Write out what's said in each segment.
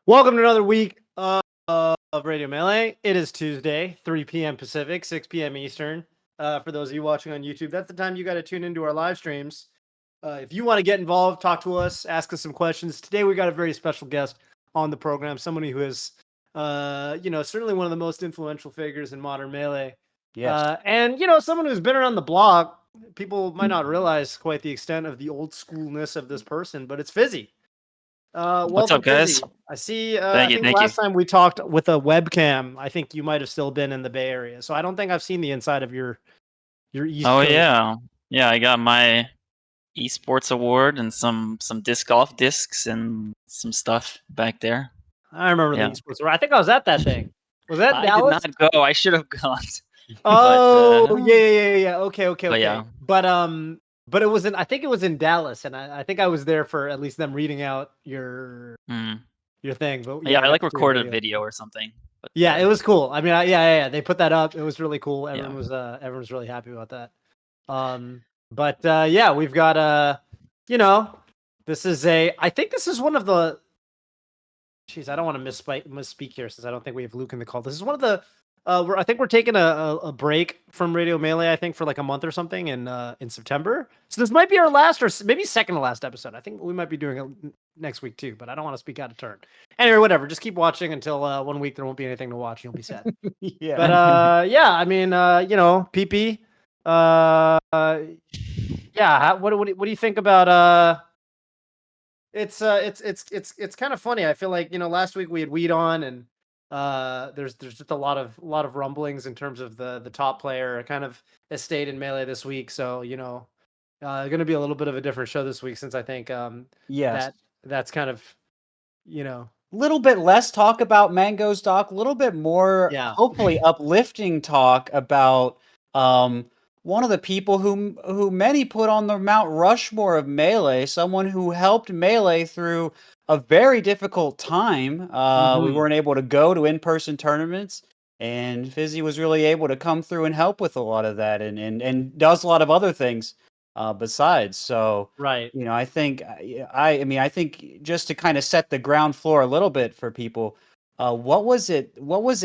Welcome to another week of Radio Melee. It is Tuesday, 3 p.m. Pacific, 6 p.m. Eastern. For those of you watching on YouTube, that's the time you got to tune into our live streams. If you want to get involved, talk to us, ask us some questions. Today we got a very special guest on the program, somebody who is, certainly one of the most influential figures in modern Melee. Yes. And someone who's been around the block. People might not realize quite the extent of the old schoolness of this person, but it's Fizzi. What's up, guys? Fizzi. I see. Thank you. Last time we talked with a webcam, I think you might have still been in the Bay Area. So I don't think I've seen the inside of your East Coast. Yeah. I got my esports award and some disc golf discs and some stuff back there. I remember the esports award. I think I was at that thing. Was that I Dallas? did not go. I should have gone. Oh, yeah. Okay. Yeah. But it was in. I think it was in Dallas, and I think I was there for at least them reading out your thing. But I recorded a video or something. But, it was cool. I mean, they put that up. It was really cool. Everyone was really happy about that. We've got this is I think this is one of the. Jeez, I don't want to misspeak here since I don't think we have Luke in the call. This is one of the. I think we're taking a break from Radio Melee. I think for like a month or something in September. So this might be our last or maybe second to last episode. I think we might be doing it next week too, but I don't want to speak out of turn. Anyway, whatever. Just keep watching until 1 week there won't be anything to watch. You'll be sad. Yeah. But I mean, PP. What do you think about It's kind of funny. I feel like last week we had Weed on and. There's just a lot of rumblings in terms of the top player kind of has stayed in Melee this week. So, going to be a little bit of a different show this week since I think, that's kind of, little bit less talk about Mango's doc, a little bit more, hopefully uplifting talk about, one of the people who many put on the Mount Rushmore of Melee, someone who helped Melee through a very difficult time. We weren't able to go to in-person tournaments, and Fizzi was really able to come through and help with a lot of that, and does a lot of other things besides. So, right. I think I think just to kind of set the ground floor a little bit for people, what was it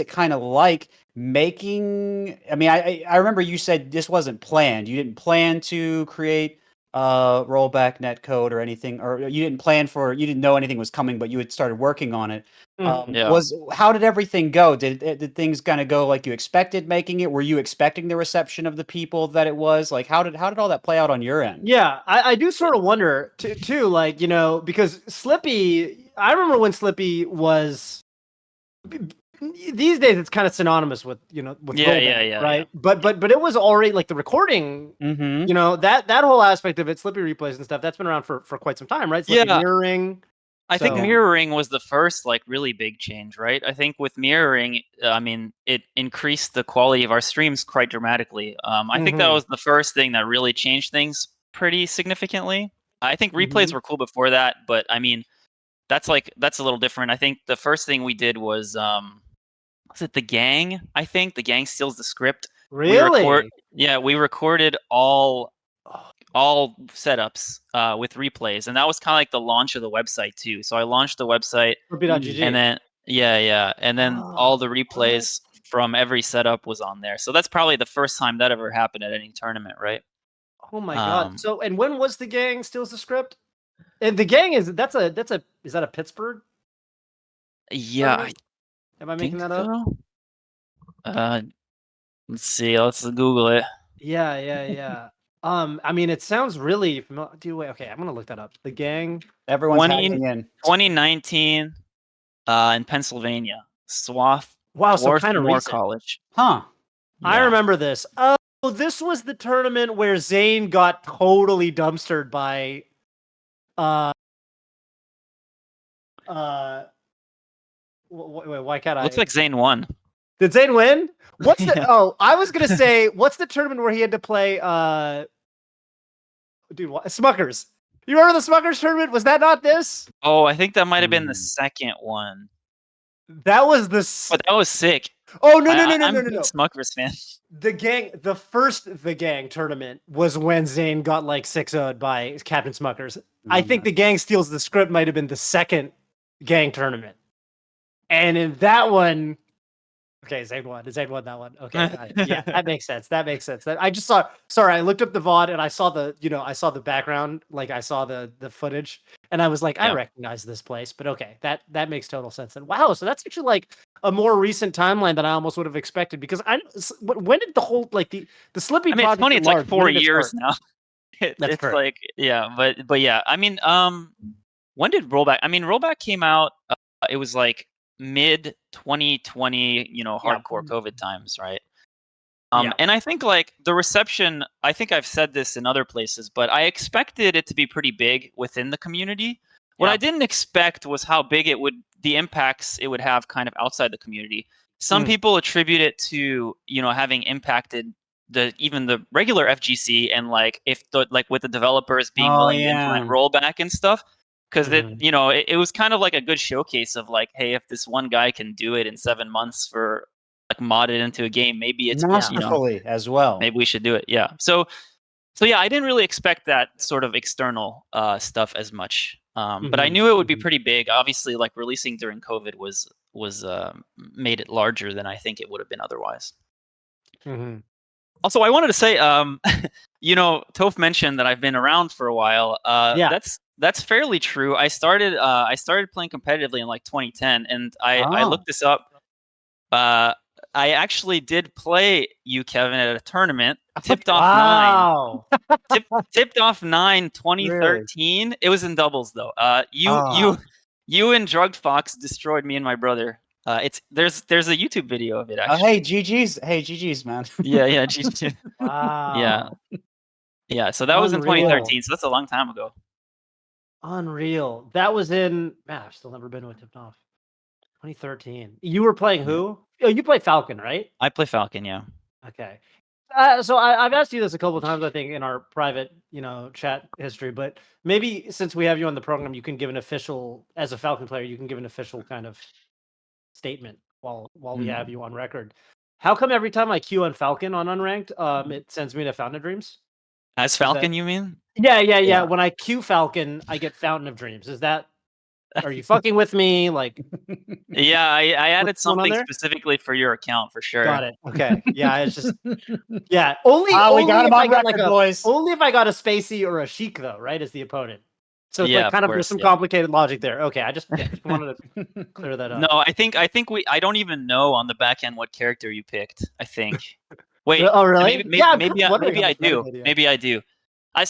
kind of like making? I mean, I remember you said this wasn't planned. You didn't plan to create rollback netcode or anything, or you didn't know anything was coming, but you had started working on it. How did everything go? Did things kind of go like you expected making it? Were you expecting the reception of the people that it was? Like how did all that play out on your end? Yeah, I do sort of wonder too, like, because Slippi, I remember when Slippi was. These days it's kind of synonymous with rollback, right? But it was already like the recording, that whole aspect of it, Slippi replays and stuff, that's been around for quite some time, right? Slippi mirroring. I think mirroring was the first like really big change, right? I think with mirroring, I mean, it increased the quality of our streams quite dramatically. I think that was the first thing that really changed things pretty significantly. I think replays were cool before that, but I mean, that's a little different. I think the first thing we did was it the gang? I think the gang steals the script. Really? We recorded all setups with replays, and that was kind of like the launch of the website too. So I launched the website, and then and then all the replays from every setup was on there. So that's probably the first time that ever happened at any tournament, right? Oh my god! So and when was the gang steals the script? And the gang is that a Pittsburgh? Yeah. Tournament? Am I making that up? So. Let's see. Let's Google it. Yeah. I mean, it sounds really familiar. Okay, I'm gonna look that up. The gang. Everyone's hacking in. 2019, in Pennsylvania. Swarthmore so kind of recent. College. Huh. Yeah. I remember this. Oh, this was the tournament where Zane got totally dumpstered by. Wait, why can't I? Looks like Zane won. Did Zane win? What's the? Oh, I was gonna say, what's the tournament where he had to play? Smuckers. You remember the Smuckers tournament? Was that not this? Oh, I think that might have been the second one. That was the. But that was sick. Oh no! I'm a Smuckers fan. The first gang tournament was when Zane got like 6-0'd by Captain Smuckers. I think the gang steals the script might have been the second gang tournament. And in that one, okay, Zane won that one. Okay, got it. Yeah, that makes sense. That makes sense. That I just saw. Sorry, I looked up the VOD and I saw the background, like I saw the footage, and I was like, I Yeah. recognize this place. But okay, that makes total sense. And wow, so that's actually like a more recent timeline than I almost would have expected. Because when did the whole like the Slippi I mean, it's project funny. at It's large, like 4 when did it years start? now. That's It's correct. like, yeah, but yeah. I mean, when did rollback? I mean, rollback came out. It was like mid 2020. Yeah. Hardcore COVID times, right? Yeah. And I think like the reception. I think I've said this in other places, but I expected it to be pretty big within the community. What Yeah. I didn't expect was how big the impacts it would have kind of outside the community. Some people attribute it to having impacted even the regular FGC, and like with the developers being Oh, willing to yeah. implement rollback and stuff, because Mhm. it was kind of like a good showcase of like, hey, if this one guy can do it in 7 months for like modded into a game, maybe it's Masterfully as well. maybe we should do it. Yeah. So yeah, I didn't really expect that sort of external stuff as much. But I Mhm. knew it would be Mhm. pretty big. Obviously, like releasing during COVID was made it larger than I think it would have been otherwise. Mhm. Also, I wanted to say, Toph mentioned that I've been around for a while. Yeah. That's fairly true. I started playing competitively in like 2010, and I Ah. looked this up. I actually did play you, Kevin, at a tournament. Tipped off 9. Wow. Tipped off 9, Really? 2013. It was in doubles though. You and Drugged Fox destroyed me and my brother. There's a YouTube video of it Oh, actually. hey, GG's, man. Yeah, GG. Wow. Yeah. So that was in Unreal. 2013. So that's a long time ago. Unreal. That was in I've still never been to a tipped off. 2013. You were playing who? Oh, you play Falcon, right? I play Falcon. Yeah. Okay. So I've asked you this a couple of times, I think, in our private, chat history. But maybe since we have you on the program, you can give an official, as a Falcon player, you can give an official kind of statement while we have you on record. How come every time I queue on Falcon on unranked, it sends me to Fountain of Dreams? As Falcon, you mean? Yeah. Yeah. When I queue Falcon, I get Fountain of Dreams. Are you fucking with me? Like, Yeah, I added what's going on something there? specifically for your account for sure. Got it. Okay. Yeah, it's just only we got him if I on got record, boys. only if I got a Spacey or a Sheik though, right, as the opponent. So it's Yeah, like kind of of there's course, some yeah. complicated logic there. Okay, I just wanted to clear that up. No, I think I don't even know on the back end what character you picked. I think. Wait. Oh, really? Maybe Yeah, I'm maybe kind of wondering maybe how I this do. metadata- Maybe I do. I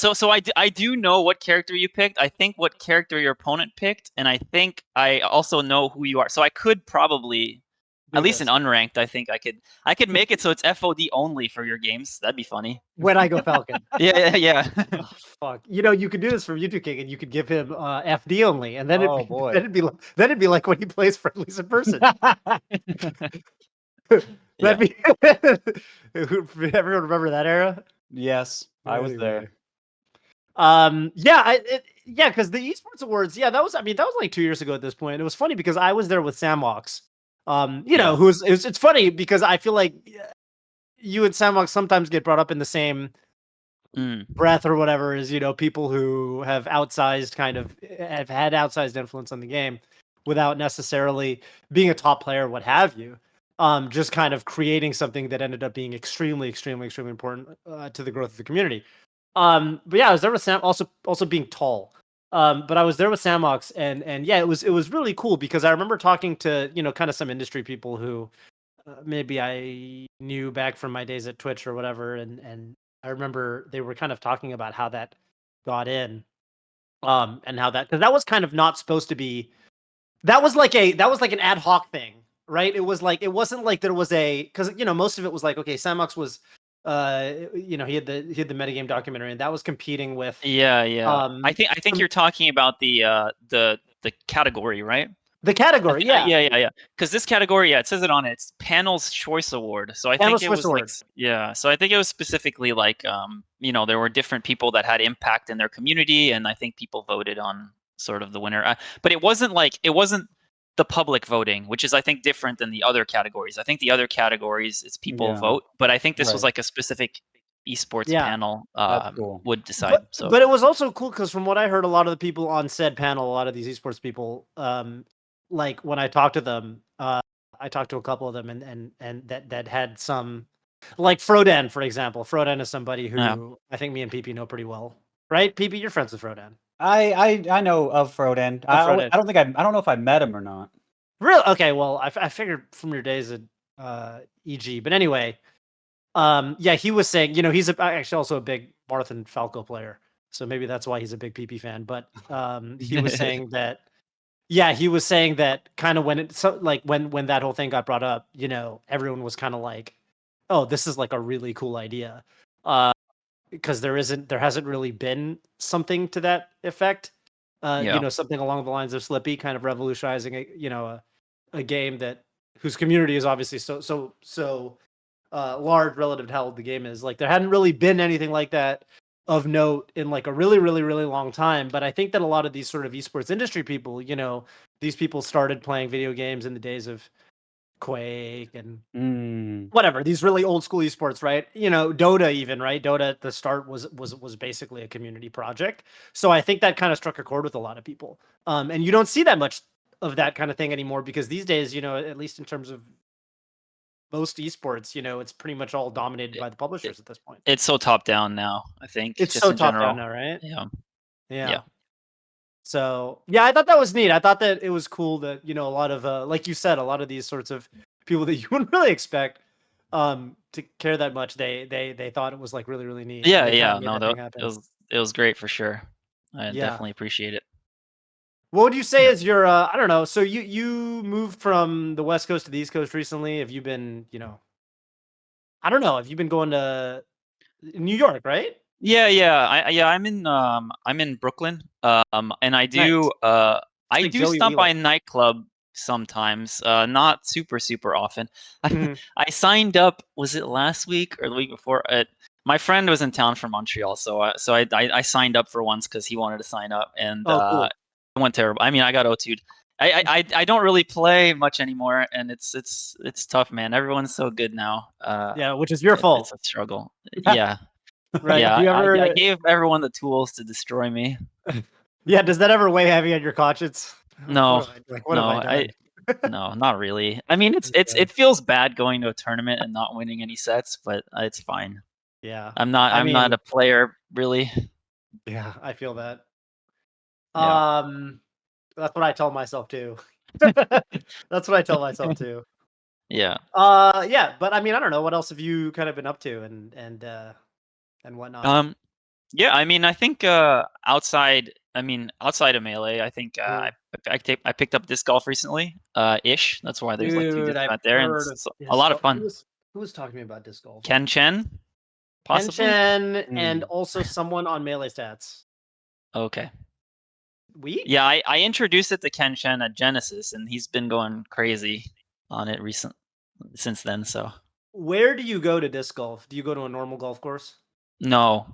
do know what character you picked. I think what character your opponent picked, and I think I also know who you are. So I could probably, do at least in this. unranked, I think I could make it so it's FOD only for your games. That'd be funny. When I go Falcon. Yeah. Oh, fuck. You could do this for YouTube King, and you could give him FD only, and then Oh, boy. then it'd be like when he plays friendlies in person. Yeah. That'd be everyone remember that era? Yes, I was there. Because the esports awards, that was like 2 years ago at this point. It was funny because I was there with Samwox. It's funny because I feel like you and Samwox sometimes get brought up in the same breath or whatever as people who have had outsized influence on the game without necessarily being a top player, what have you. Just kind of creating something that ended up being extremely, extremely, extremely important to the growth of the community. But yeah, I was there with Sam, also being tall. But I was there with Samox, and yeah, it was really cool because I remember talking to kind of some industry people who maybe I knew back from my days at Twitch or whatever, and I remember they were kind of talking about how that got in, and how that, because that was kind of not supposed to be. That was like an ad hoc thing, right? It wasn't like there was because most of it was like, okay, Samox was. He had the metagame documentary, and that was competing with. Yeah. I think you're talking about the category, right? The category, yeah. Yeah. Because this category, it says it on it. It's Panel's Choice Award. So I think it was like, So I think it was specifically like, there were different people that had impact in their community, and I think people voted on sort of the winner. But it wasn't the public voting, which is I think different than the other categories. I think the other categories it's people vote, but I think this was like a specific esports panel cool. would decide. But it was also cool because from what I heard, a lot of the people on said panel, a lot of these esports people, like when I talked to them, I talked to a couple of them, and that had some, like Frodan, for example. Frodan is somebody Yeah. who I think me and PP know pretty well, right? PP, you're friends with Frodan. I know of Frodan. Frodan. I don't think I don't know if I met him or not. Real okay. Well, I figured from your days at EG, but anyway, yeah, he was saying, he's actually also a big Marth and Falco player, so maybe that's why he's a big PP fan. But he was saying that, yeah, he was saying that kind of when when that whole thing got brought up, everyone was kind of like, oh, this is like a really cool idea, because there hasn't really been something to that effect. Yeah. Something along the lines of Slippi kind of revolutionizing a game whose community is obviously so large relative to how old the game is. Like there hadn't really been anything like that of note in like a really, really, really long time. But I think that a lot of these sort of esports industry people, these people started playing video games in the days of Quake and whatever, these really old school esports, right? Dota even, right? Dota at the start was basically a community project. So I think that kind of struck a chord with a lot of people. And you don't see that much of that kind of thing anymore, because these days, at least in terms of most esports, it's pretty much all dominated by the publishers at this point. It's so top down now, I think. It's just so in top general. down now, right? Yeah. Yeah. So yeah, I thought that was neat. I thought that it was cool that, a lot of like you said, a lot of these sorts of people that you wouldn't really expect to care that much, they thought it was like really, really neat. Yeah, and they kinda yeah. made No, that thing happen. it was great for sure. I Yeah. definitely appreciate it. What would you say is your I don't know, so you moved from the West Coast to the East Coast recently? Have you been, I don't know, have you been going to New York, right? Yeah. I'm in Brooklyn. And I do Nice. I Like do Joey stop by Wheeler. nightclub sometimes. Not super often. Mhm. I signed up. Was it last week or the week before? My friend was in town from Montreal, so I signed up for once because he wanted to sign up, and Oh, cool. it went terrible. I mean, I got O2'd. I don't really play much anymore, and it's tough, man. Everyone's so good now. Yeah, which is your It's fault, a struggle. Yeah. right? Yeah, Do you ever? I gave everyone the tools to destroy me. Yeah, does that ever weigh heavy on your conscience? No, What have I no, done? no, not really. I mean, Yeah. it feels bad going to a tournament and not winning any sets, but it's fine. Yeah, I'm I not mean, a player really. yeah, I feel that. Yeah. That's what I tell myself too. That's what I tell myself too. Yeah. Yeah, but I mean, I don't know. What else have you kind of been up to and whatnot? Yeah, I mean, I think outside of Melee, I think Mm. I picked up disc golf recently, ish. That's why there's like two Dude, discs I've out there, and heard of it's a disc lot of golf. fun. Who was talking to me about disc golf? Ken Chen, possibly. Henshin and also someone on Melee Stats. Okay. We? Yeah, I introduced it to Ken Chen at Genesis, and he's been going crazy on it since then. So Where do you go to disc golf? Do you go to a normal golf course? no.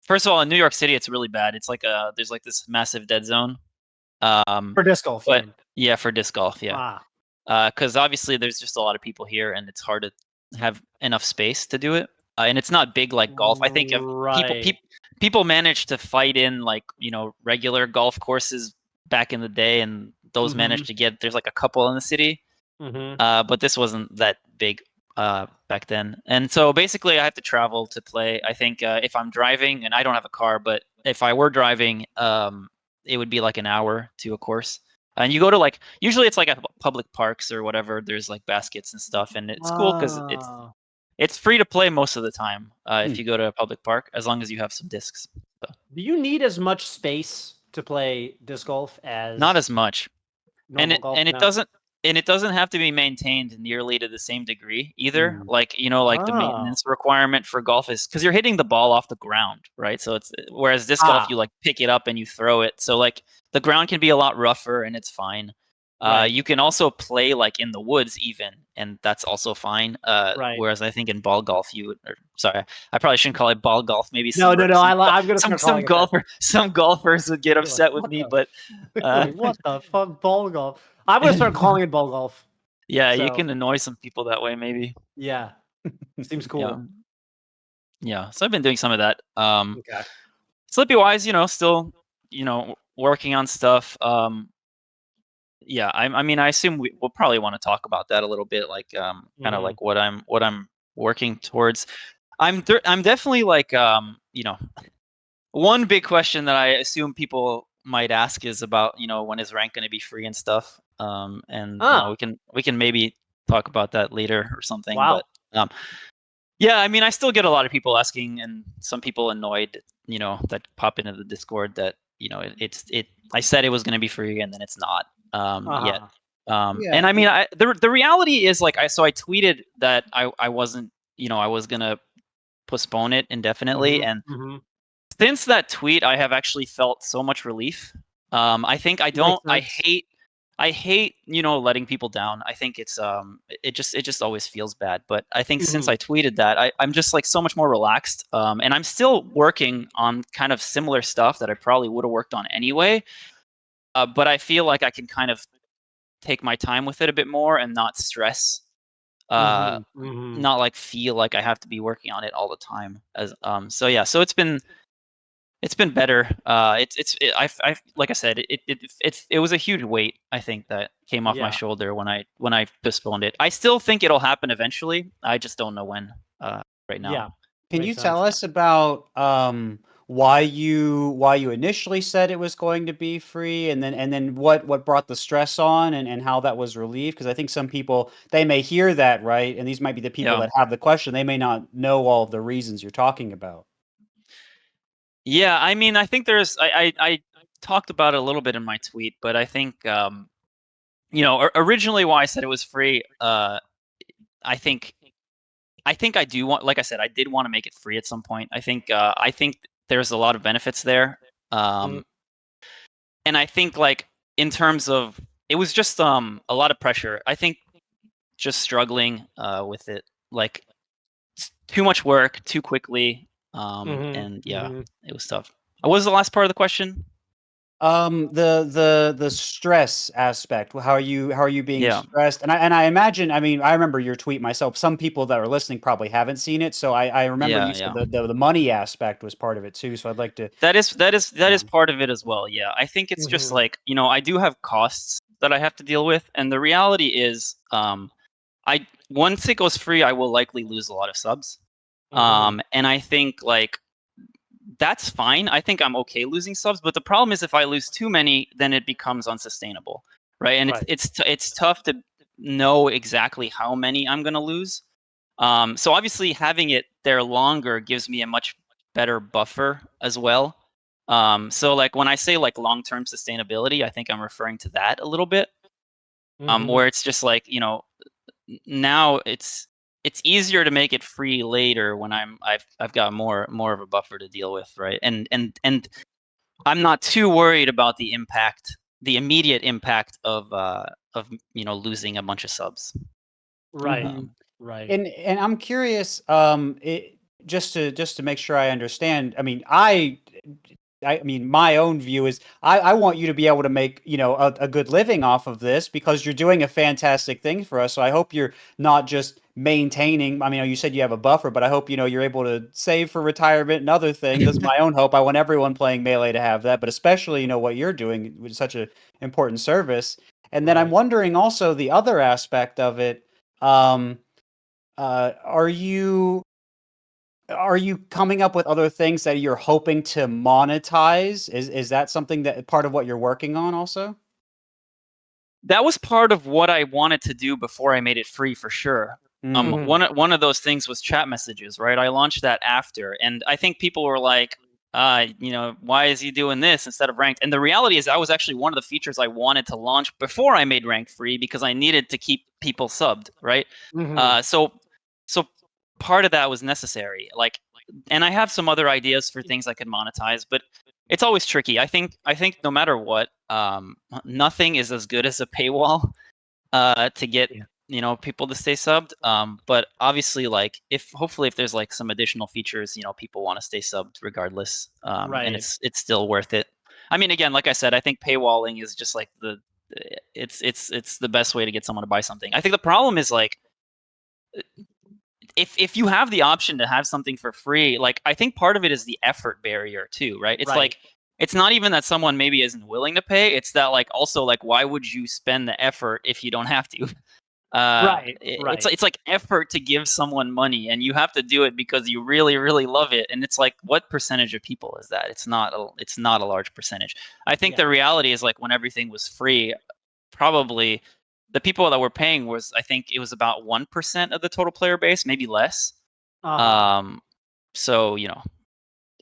First of all, in New York City, it's really bad. It's like there's like this massive dead zone. For disc golf, you But mean? yeah, for disc golf, yeah. Ah, Because obviously there's just a lot of people here, and it's hard to have enough space to do it. And it's not big like golf. I think if right. people managed to fight in like regular golf courses back in the day, and those managed to get there's like a couple in the city. But this wasn't that big back then, and so basically I have to travel to play. I think if I'm driving, and I don't have a car, but if I were driving, it would be like an hour to a course. And you go to like usually it's like at public parks or whatever. There's like baskets and stuff, and it's cool because Ah. it's free to play most of the time if you go to a public park, as long as you have some discs. So, Do you need as much space to play disc golf as not as much. normal golf? And it doesn't have to be maintained nearly to the same degree either. Like like the maintenance requirement for golf is because you're hitting the ball off the ground, right? So it's whereas disc golf you like pick it up and you throw it. So like the ground can be a lot rougher and it's fine. Right. You can also play like in the woods even, and that's also fine. Right. Whereas I think in ball golf you would, or sorry, I probably shouldn't call it ball golf. Maybe No. I'm gonna start calling it some golfers would get upset with me, but what the fuck, ball golf? I'm gonna start calling it ball golf. yeah, you So, can annoy some people that way, maybe. yeah, seems cool. Yeah. So I've been doing some of that. Okay. Slippy wise, still, working on stuff. yeah, I mean, I assume we'll probably want to talk about that a little bit, like kind of Mhm. like what I'm working towards. I'm definitely like one big question that I assume people might ask is about when is rank going to be free and stuff. And Ah, we can maybe talk about that later or something. But wow. um, yeah, I mean, I still get a lot of people asking, and some people annoyed, that pop into the Discord that it. I said it was going to be free, and then it's not yet. Uh-huh. And Yeah. I mean, the reality is like I tweeted that I wasn't I was gonna postpone it indefinitely, Mhm. and Mhm. since that tweet, I have actually felt so much relief. I think I don't. Makes sense. I hate letting people down. I think it just always feels bad. But I think since Mhm. I tweeted that, I'm just like so much more relaxed. And I'm still working on kind of similar stuff that I probably would have worked on anyway. But I feel like I can kind of take my time with it a bit more and not stress. Uh, Mhm. Mhm. not like feel like I have to be working on it all the time. So yeah, so it's been better. I like I said, it was a huge weight. I think that came off my Yeah. shoulder when I postponed it. I still think it'll happen eventually. I just don't know when. Right now. Yeah. Can you Makes sense. tell us about why you initially said it was going to be free, and then what brought the stress on, and how that was relieved? Because I think some people, they may hear that, right, and these might be the people Yeah. that have the question. They may not know all of the reasons you're talking about. Yeah. I mean, I think I talked about it a little bit in my tweet, but I think originally why I said it was free. I think I do want, like I said, I did want to make it free at some point. I think there's a lot of benefits there. Mm. Um, and I think like in terms of it was just a lot of pressure. I think just struggling with it, like too much work too quickly. Mhm. And yeah, Mhm. it was tough. What was the last part of the question? The stress aspect. How are you being Yeah, stressed? And I imagine. I mean, I remember your tweet myself. Some people that are listening probably haven't seen it, so I remember yeah, you said yeah. the money aspect was part of it too. So I'd like to. That is Um, part of it as well. Yeah, I think it's just Mhm. like I do have costs that I have to deal with, and the reality is, I once it goes free, I will likely lose a lot of subs. Mhm. And I think like that's fine. I think I'm okay losing subs, but the problem is if I lose too many, then it becomes unsustainable, right? And Right. it's tough to know exactly how many I'm gonna lose. So obviously having it there longer gives me a much better buffer as well. So like when I say like long-term sustainability, I think I'm referring to that a little bit. Mhm. Where it's just like now it's easier to make it free later when I've got more of a buffer to deal with, right? And I'm not too worried about the immediate impact of losing a bunch of subs. Right. mhm. Um, Right. And I'm curious, just to make sure I understand. I mean, my own view is I want you to be able to make a good living off of this because you're doing a fantastic thing for us. So I hope you're not just maintaining. I mean, you said you have a buffer, but I hope you're able to save for retirement and other things. That's my own hope. I want everyone playing Melee to have that, but especially what you're doing with such an important service. And then I'm Right. wondering also the other aspect of it. Um, are you coming up with other things that you're hoping to monetize? Is that something that part of what you're working on also? that was part of what I wanted to do before I made it free for sure. Mm, Mhm. One of those things was chat messages, right? I launched that after, and I think people were like, why is he doing this instead of ranked? And the reality is, that was actually one of the features I wanted to launch before I made ranked free because I needed to keep people subbed, right? Mhm. So part of that was necessary. Like, and I have some other ideas for things I could monetize, but it's always tricky. I think no matter what, nothing is as good as a paywall to get Yeah. people to stay subbed. But obviously, like hopefully if there's like some additional features, people want to stay subbed regardless, and Right. it's still worth it. I mean, again, like I said, I think paywalling is just like it's the best way to get someone to buy something. I think the problem is like if you have the option to have something for free, like I think part of it is the effort barrier too, right? It's Right. like it's not even that someone maybe isn't willing to pay. It's that like also like why would you spend the effort if you don't have to? Right. It's like effort to give someone money, and you have to do it because you really really love it. And it's like, what percentage of people is that? It's not a large percentage. I think the reality is like when everything was free, probably the people that were paying was, I think it was about 1% of the total player base, maybe less. So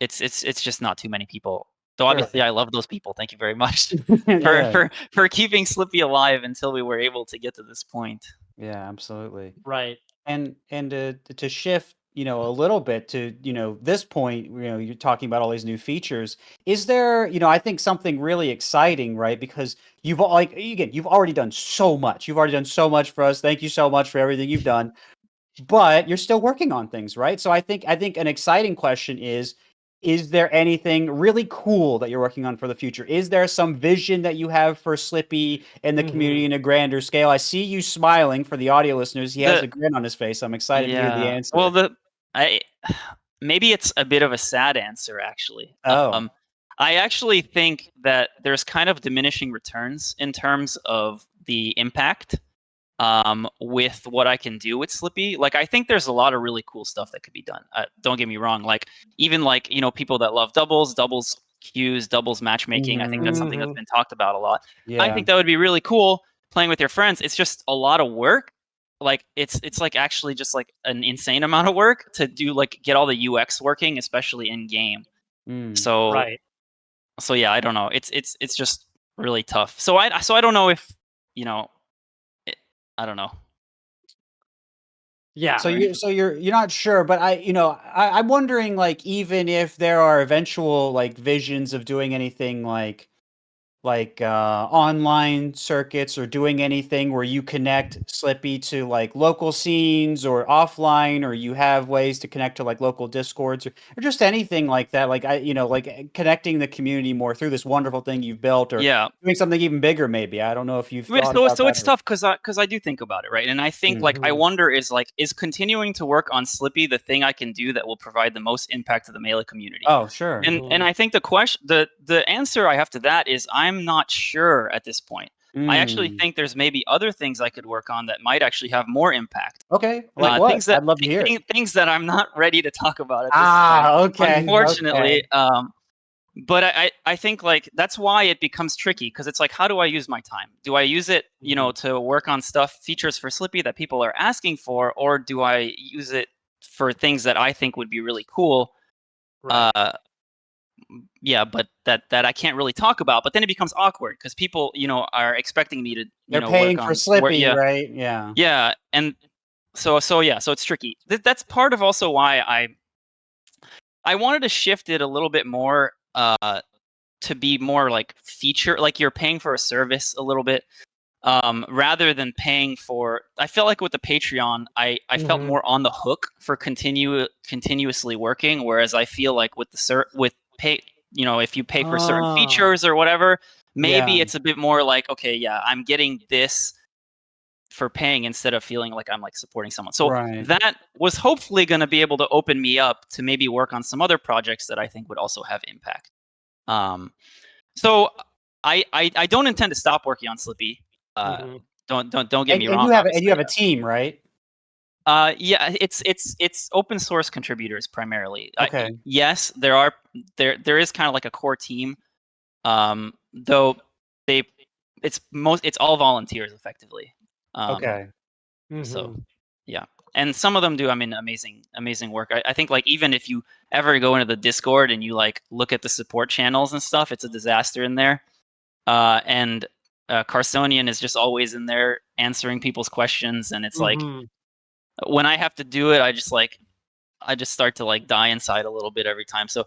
it's just not too many people. Though obviously I love those people. Thank you very much for keeping Slippi alive until we were able to get to this point. Yeah, absolutely. Right. And to shift, a little bit to, this point, you're talking about all these new features. Is there, I think something really exciting, right? Because you've already done so much. You've already done so much for us. Thank you so much for everything you've done. But you're still working on things, right? So I think an exciting question is there anything really cool that you're working on for the future? Is there some vision that you have for Slippi and the community in a grander scale? I see you smiling. For the audio listeners, he has a grin on his face. I'm excited to hear the answer. Well, maybe it's a bit of a sad answer, actually. I actually think that there's kind of diminishing returns in terms of the impact with what I can do with Slippi. Like, I think there's a lot of really cool stuff that could be done. Don't get me wrong. Like, even like, people that love doubles queues, doubles matchmaking. I think that's something that's been talked about a lot. Yeah. I think that would be really cool playing with your friends. It's just a lot of work. Like, it's like actually just like an insane amount of work to do, like get all the UX working, especially in game. So yeah, I don't know. It's just really tough. So I don't know if, I don't know. Yeah. So you're not sure, but I'm wondering, like, even if there are eventual like visions of doing anything like online circuits, or doing anything where you connect Slippi to like local scenes or offline, or you have ways to connect to like local discords, or just anything like that. Like like connecting the community more through this wonderful thing you've built, or doing something even bigger. Maybe, I don't know if you've thought about so that. It's tough because I do think about it, right? And I think like I wonder is continuing to work on Slippi the thing I can do that will provide the most impact to the Melee community? Oh, sure. And I think the answer I have to that is I'm not sure at this point. I actually think there's maybe other things I could work on that might actually have more impact. Okay, like what? I'd love to hear. Things that I'm not ready to talk about at this point. Okay. Unfortunately. But I think like that's why it becomes tricky, because it's like, how do I use my time? Do I use it, to work on features for Slippi that people are asking for, or do I use it for things that I think would be really cool? Right. Yeah, but that I can't really talk about. But then it becomes awkward because people, are expecting me to, they're paying work for on Slippi, right? Yeah. Yeah, and so it's tricky. That's part of also why I wanted to shift it a little bit more to be more like feature, like you're paying for a service a little bit, rather than paying for. I felt like with the Patreon, I felt more on the hook for continuously working, whereas I feel like with with pay, if you pay for certain features or whatever, maybe it's a bit more like, okay, yeah, I'm getting this for paying instead of feeling like I'm like supporting someone. So that was hopefully going to be able to open me up to maybe work on some other projects that I think would also have impact. So I don't intend to stop working on Slippi. Don't get me wrong. And you have a team, right? Yeah, it's open source contributors primarily. Okay. Yes, there is kind of like a core team, though it's all volunteers effectively. Okay. So yeah, and some of them do, amazing work. I think like even if you ever go into the Discord and you like look at the support channels and stuff, it's a disaster in there. And Carsonian is just always in there answering people's questions, and it's like when I have to do it, I just start to like die inside a little bit every time. So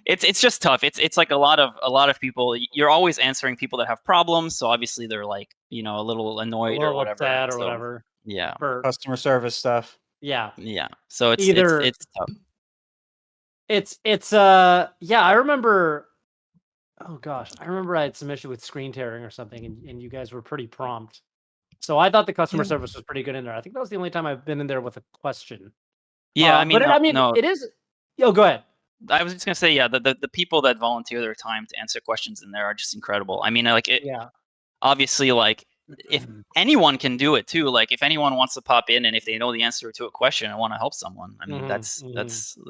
it's just tough. It's like a lot of people. You're always answering people that have problems, so obviously they're like a little annoyed or whatever. Upset or whatever. Yeah. For customer service stuff. Yeah. Yeah. So it's tough. It's yeah, I remember. Oh gosh, I remember I had some issue with screen tearing or something, and you guys were pretty prompt. So I thought the customer service was pretty good in there. I think that was the only time I've been in there with a question. Yeah, it is. Oh, go ahead. I was just gonna say, yeah, the people that volunteer their time to answer questions in there are just incredible. I mean, like it Yeah. obviously, like if anyone can do it too, like if anyone wants to pop in and if they know the answer to a question and want to help someone, I mean, that's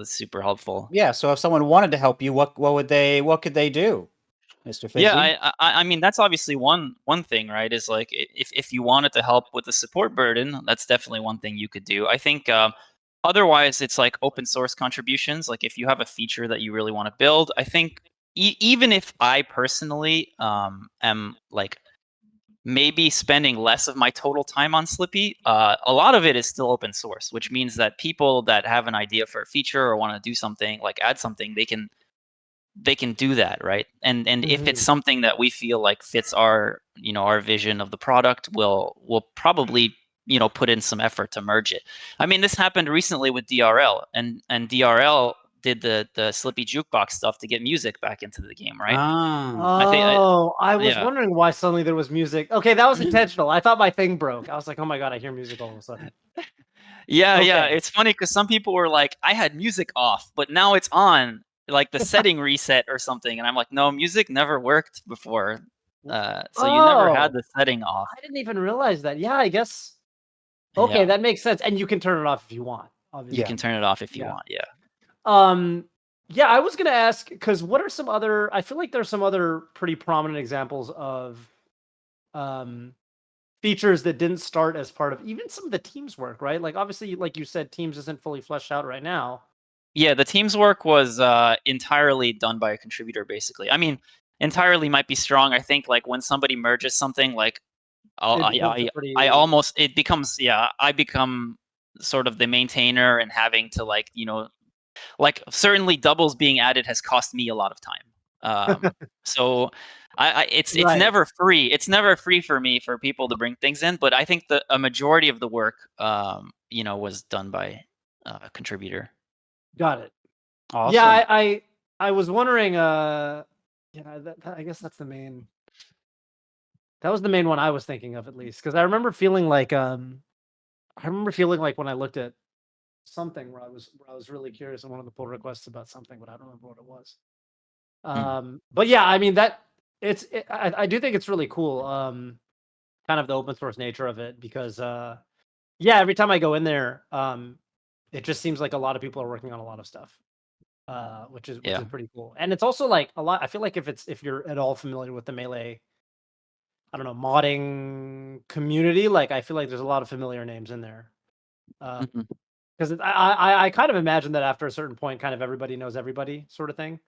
super helpful. Yeah. So if someone wanted to help you, what could they do, Mr. Fizzi? Yeah, I mean that's obviously one thing, right? Is like if you wanted to help with the support burden, that's definitely one thing you could do. I think otherwise it's like open source contributions. Like if you have a feature that you really want to build, I think even if I personally am like maybe spending less of my total time on Slippi, a lot of it is still open source, which means that people that have an idea for a feature or want to do something, like add something, they can do that, right? And if it's something that we feel like fits our our vision of the product, we'll probably put in some effort to merge it. I mean, this happened recently with DRL, and DRL did the Slippi jukebox stuff to get music back into the game, right? Oh, I was yeah. wondering why suddenly there was music. Okay, that was intentional. I thought my thing broke. I was like, oh my god, I hear music all of a sudden. Yeah, yeah. Okay. It's funny because some people were like, I had music off, but now it's on, like the setting reset or something. And I'm like, no, music never worked before. So you never had Oh, the setting off. I didn't even realize that. Yeah, I guess. Okay, Yeah. that makes sense. And you can turn it off if you want, You obviously. can turn it off if you Yeah. want. Yeah. Yeah, I was gonna ask because what are some other? I feel like there's some other pretty prominent examples of um features that didn't start as part of even some of the Teams work, right? Like obviously, like you said, Teams isn't fully fleshed out right now. Yeah, the team's work was entirely done by a contributor, basically. I mean, entirely might be strong. I think like when somebody merges something, like It becomes a I pretty almost it becomes I become sort of the maintainer and having to like like certainly doubles being added has cost me a lot of time. So it's right. never free. It's never free for me for people to bring things in, but I think a majority of the work was done by a contributor. Got it. Yeah, Awesome. I was wondering. Yeah, I guess that's the main. That was the main one I was thinking of at least because I remember feeling like when I looked at something where I was really curious in one of the pull requests about something, but I don't remember what it was. Hmm. But yeah, I mean I do think it's really cool. Kind of the open source nature of it because yeah, every time I go in there, it just seems like a lot of people are working on a lot of stuff. Which is Yeah. pretty cool. And it's also like a lot. I feel like if you're at all familiar with the Melee, I don't know, modding community, like I feel like there's a lot of familiar names in there. Mhm. Because I kind of imagine that after a certain point, kind of everybody knows everybody, sort of thing.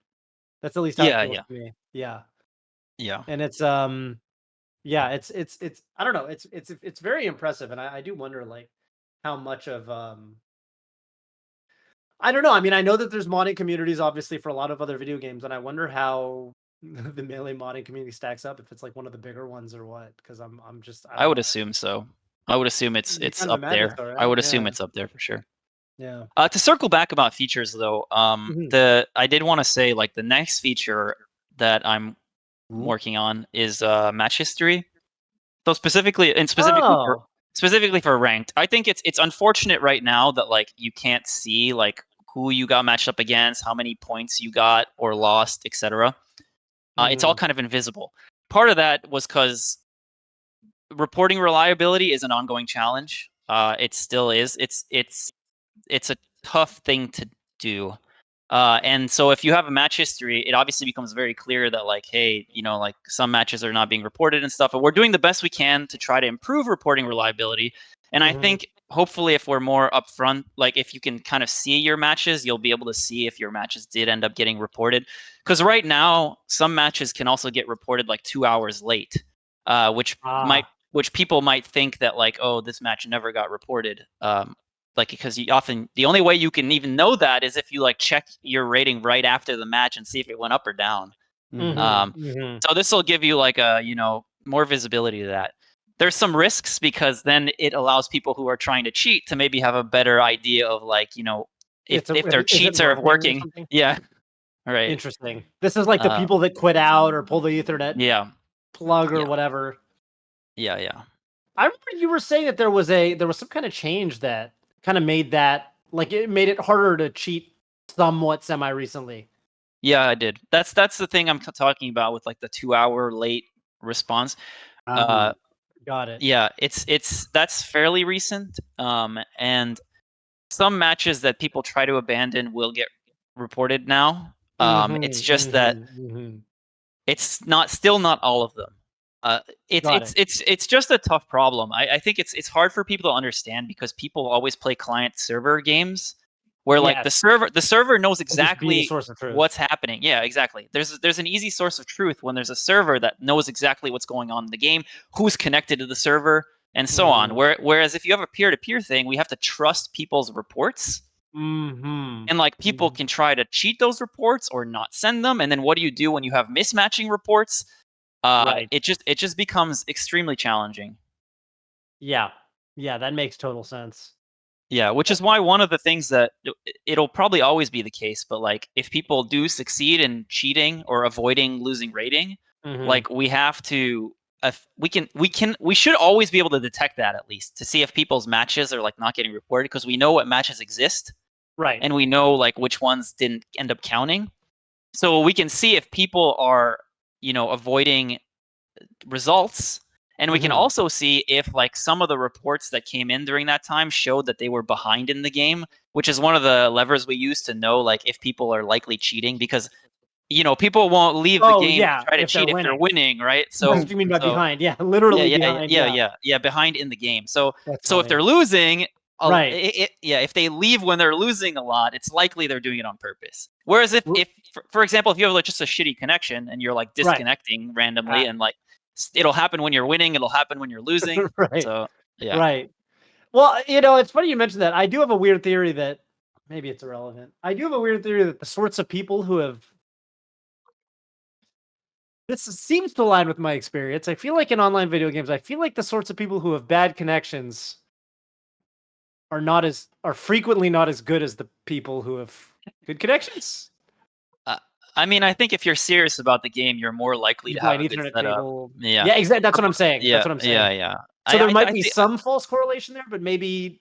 That's at least how it Yeah, feels yeah, to me. Yeah, yeah. and it's yeah, it's I don't know, it's very impressive, and I do wonder like how much of I don't know. I mean, I know that there's modding communities obviously for a lot of other video games, and I wonder how the Melee modding community stacks up if it's like one of the bigger ones or what. Because I'm just I I don't would know. assume so. I would assume You it's kind of up imagine there. so, I right? would assume Yeah, it's up there for sure. yeah. To circle back about features though, Mhm. the I did want to say like the next feature that I'm Mhm. working on is match history. So Oh, specifically for ranked, I think it's unfortunate right now that like you can't see like who you got matched up against, how many points you got or lost, etc. It's all mhm. kind of invisible. Part of that was because reporting reliability is an ongoing challenge. It still is. It's a tough thing to do. And so if you have a match history, it obviously becomes very clear that like, hey, like some matches are not being reported and stuff. And we're doing the best we can to try to improve reporting reliability. And I Mhm. think hopefully if we're more upfront, like if you can kind of see your matches, you'll be able to see if your matches did end up getting reported. Because right now, some matches can also get reported like 2 hours late, which Ah, people might think that like, oh, this match never got reported. Like because you often the only way you can even know that is if you like check your rating right after the match and see if it went up or down. Mhm. mhm, Um, mhm. so this will give you like a more visibility to that. There's some risks because then it allows people who are trying to cheat to maybe have a better idea of like It's if their is it cheats are working or working. something? Yeah, right. Interesting. This is like the Uh, people that quit out or pull the Ethernet yeah, plug or yeah, whatever. yeah. I remember you were saying that there was some kind of change that kind of made that like it made it harder to cheat somewhat semi-recently. Yeah, I did. That's the thing I'm talking about with like the 2-hour late response. Got it. Yeah, that's fairly recent. And some matches that people try to abandon will get reported now. It's just that it's still not all of them. It's just a tough problem. I think it's hard for people to understand because people always play client server games where like the server knows exactly what's happening. Yeah, exactly. There's an easy source of truth when there's a server that knows exactly what's going on in the game, who's connected to the server, and so on. Whereas if you have a peer-to-peer thing, we have to trust people's reports. And like people can try to cheat those reports or not send them. And then what do you do when you have mismatching reports? It just becomes extremely challenging. Yeah, that makes total sense. Yeah, which is why one of the things that it'll probably always be the case, but like if people do succeed in cheating or avoiding losing rating, like we have to we should always be able to detect that at least to see if people's matches are like not getting reported because we know what matches exist. Right. And we know like which ones didn't end up counting. So we can see if people are, avoiding results. And we can also see if like some of the reports that came in during that time showed that they were behind in the game, which is one of the levers we use to know like if people are likely cheating because people won't leave the game to try to cheat if they're winning, right? So that's what you mean by behind. Yeah, literally behind. Yeah, behind in the game. So if they're losing, if they leave when they're losing a lot, it's likely they're doing it on purpose. Whereas if for example, if you have like just a shitty connection and you're like disconnecting randomly and like it'll happen when you're winning, it'll happen when you're losing. So yeah. Right. Well, it's funny you mentioned that. I do have a weird theory that maybe it's irrelevant. I do have a weird theory that the sorts of people who have this seems to align with my experience. I feel like in online video games, I feel like the sorts of people who have bad connections are frequently not as good as the people who have good connections. I mean, I think if you're serious about the game, you're more likely to have a good setup. Yeah, exactly. That's what I'm saying. Yeah, that's what I'm saying. Yeah. So there might be some false correlation there, but maybe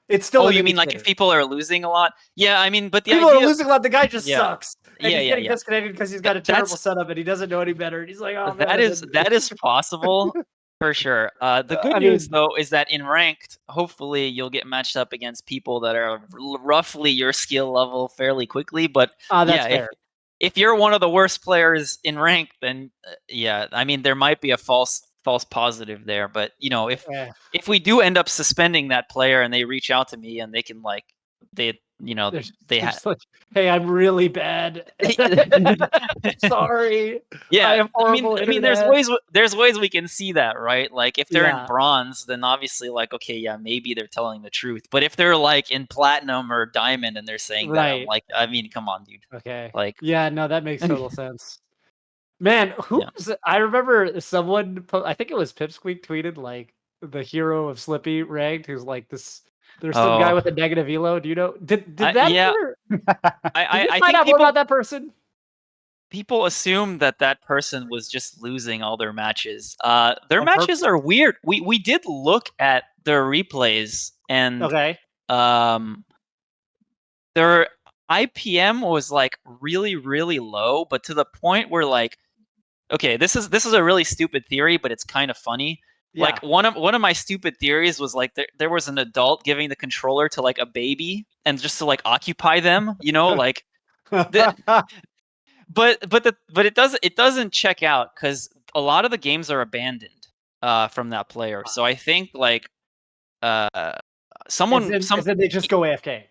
it's still. Oh, you mean like if people are losing a lot? Yeah, I mean, but the people idea are losing a lot. The guy just sucks. And he's getting disconnected because he's got a terrible setup and he doesn't know any better. And he's like, oh man. That is possible. For sure. The good news, though, is that in ranked, hopefully you'll get matched up against people that are roughly your skill level fairly quickly. But that's fair. If you're one of the worst players in ranked, then I mean, there might be a false positive there. But if we do end up suspending that player and they reach out to me and they can like they have like, hey, I'm really bad. Sorry. Yeah, I mean, there's ways we can see that, right? Like if they're in bronze, then obviously, like, okay, yeah, maybe they're telling the truth. But if they're like in platinum or diamond and they're saying that, I'm like, I mean, come on, dude. Okay. Like, yeah, no, that makes total sense. Man, I remember someone, I think it was Pipsqueak tweeted like the hero of Slippi ranked, who's like this. There's some guy with a negative elo. Do you know? Did that? I find out more about that person. People assume that person was just losing all their matches. Their matches are weird. We did look at their replays and their IPM was like really really low, but to the point where like, okay, this is a really stupid theory, but it's kind of funny. Like one of my stupid theories was like there was an adult giving the controller to like a baby and just to like occupy them, like. But it doesn't check out because a lot of the games are abandoned from that player. So I think like someone they just go AFK.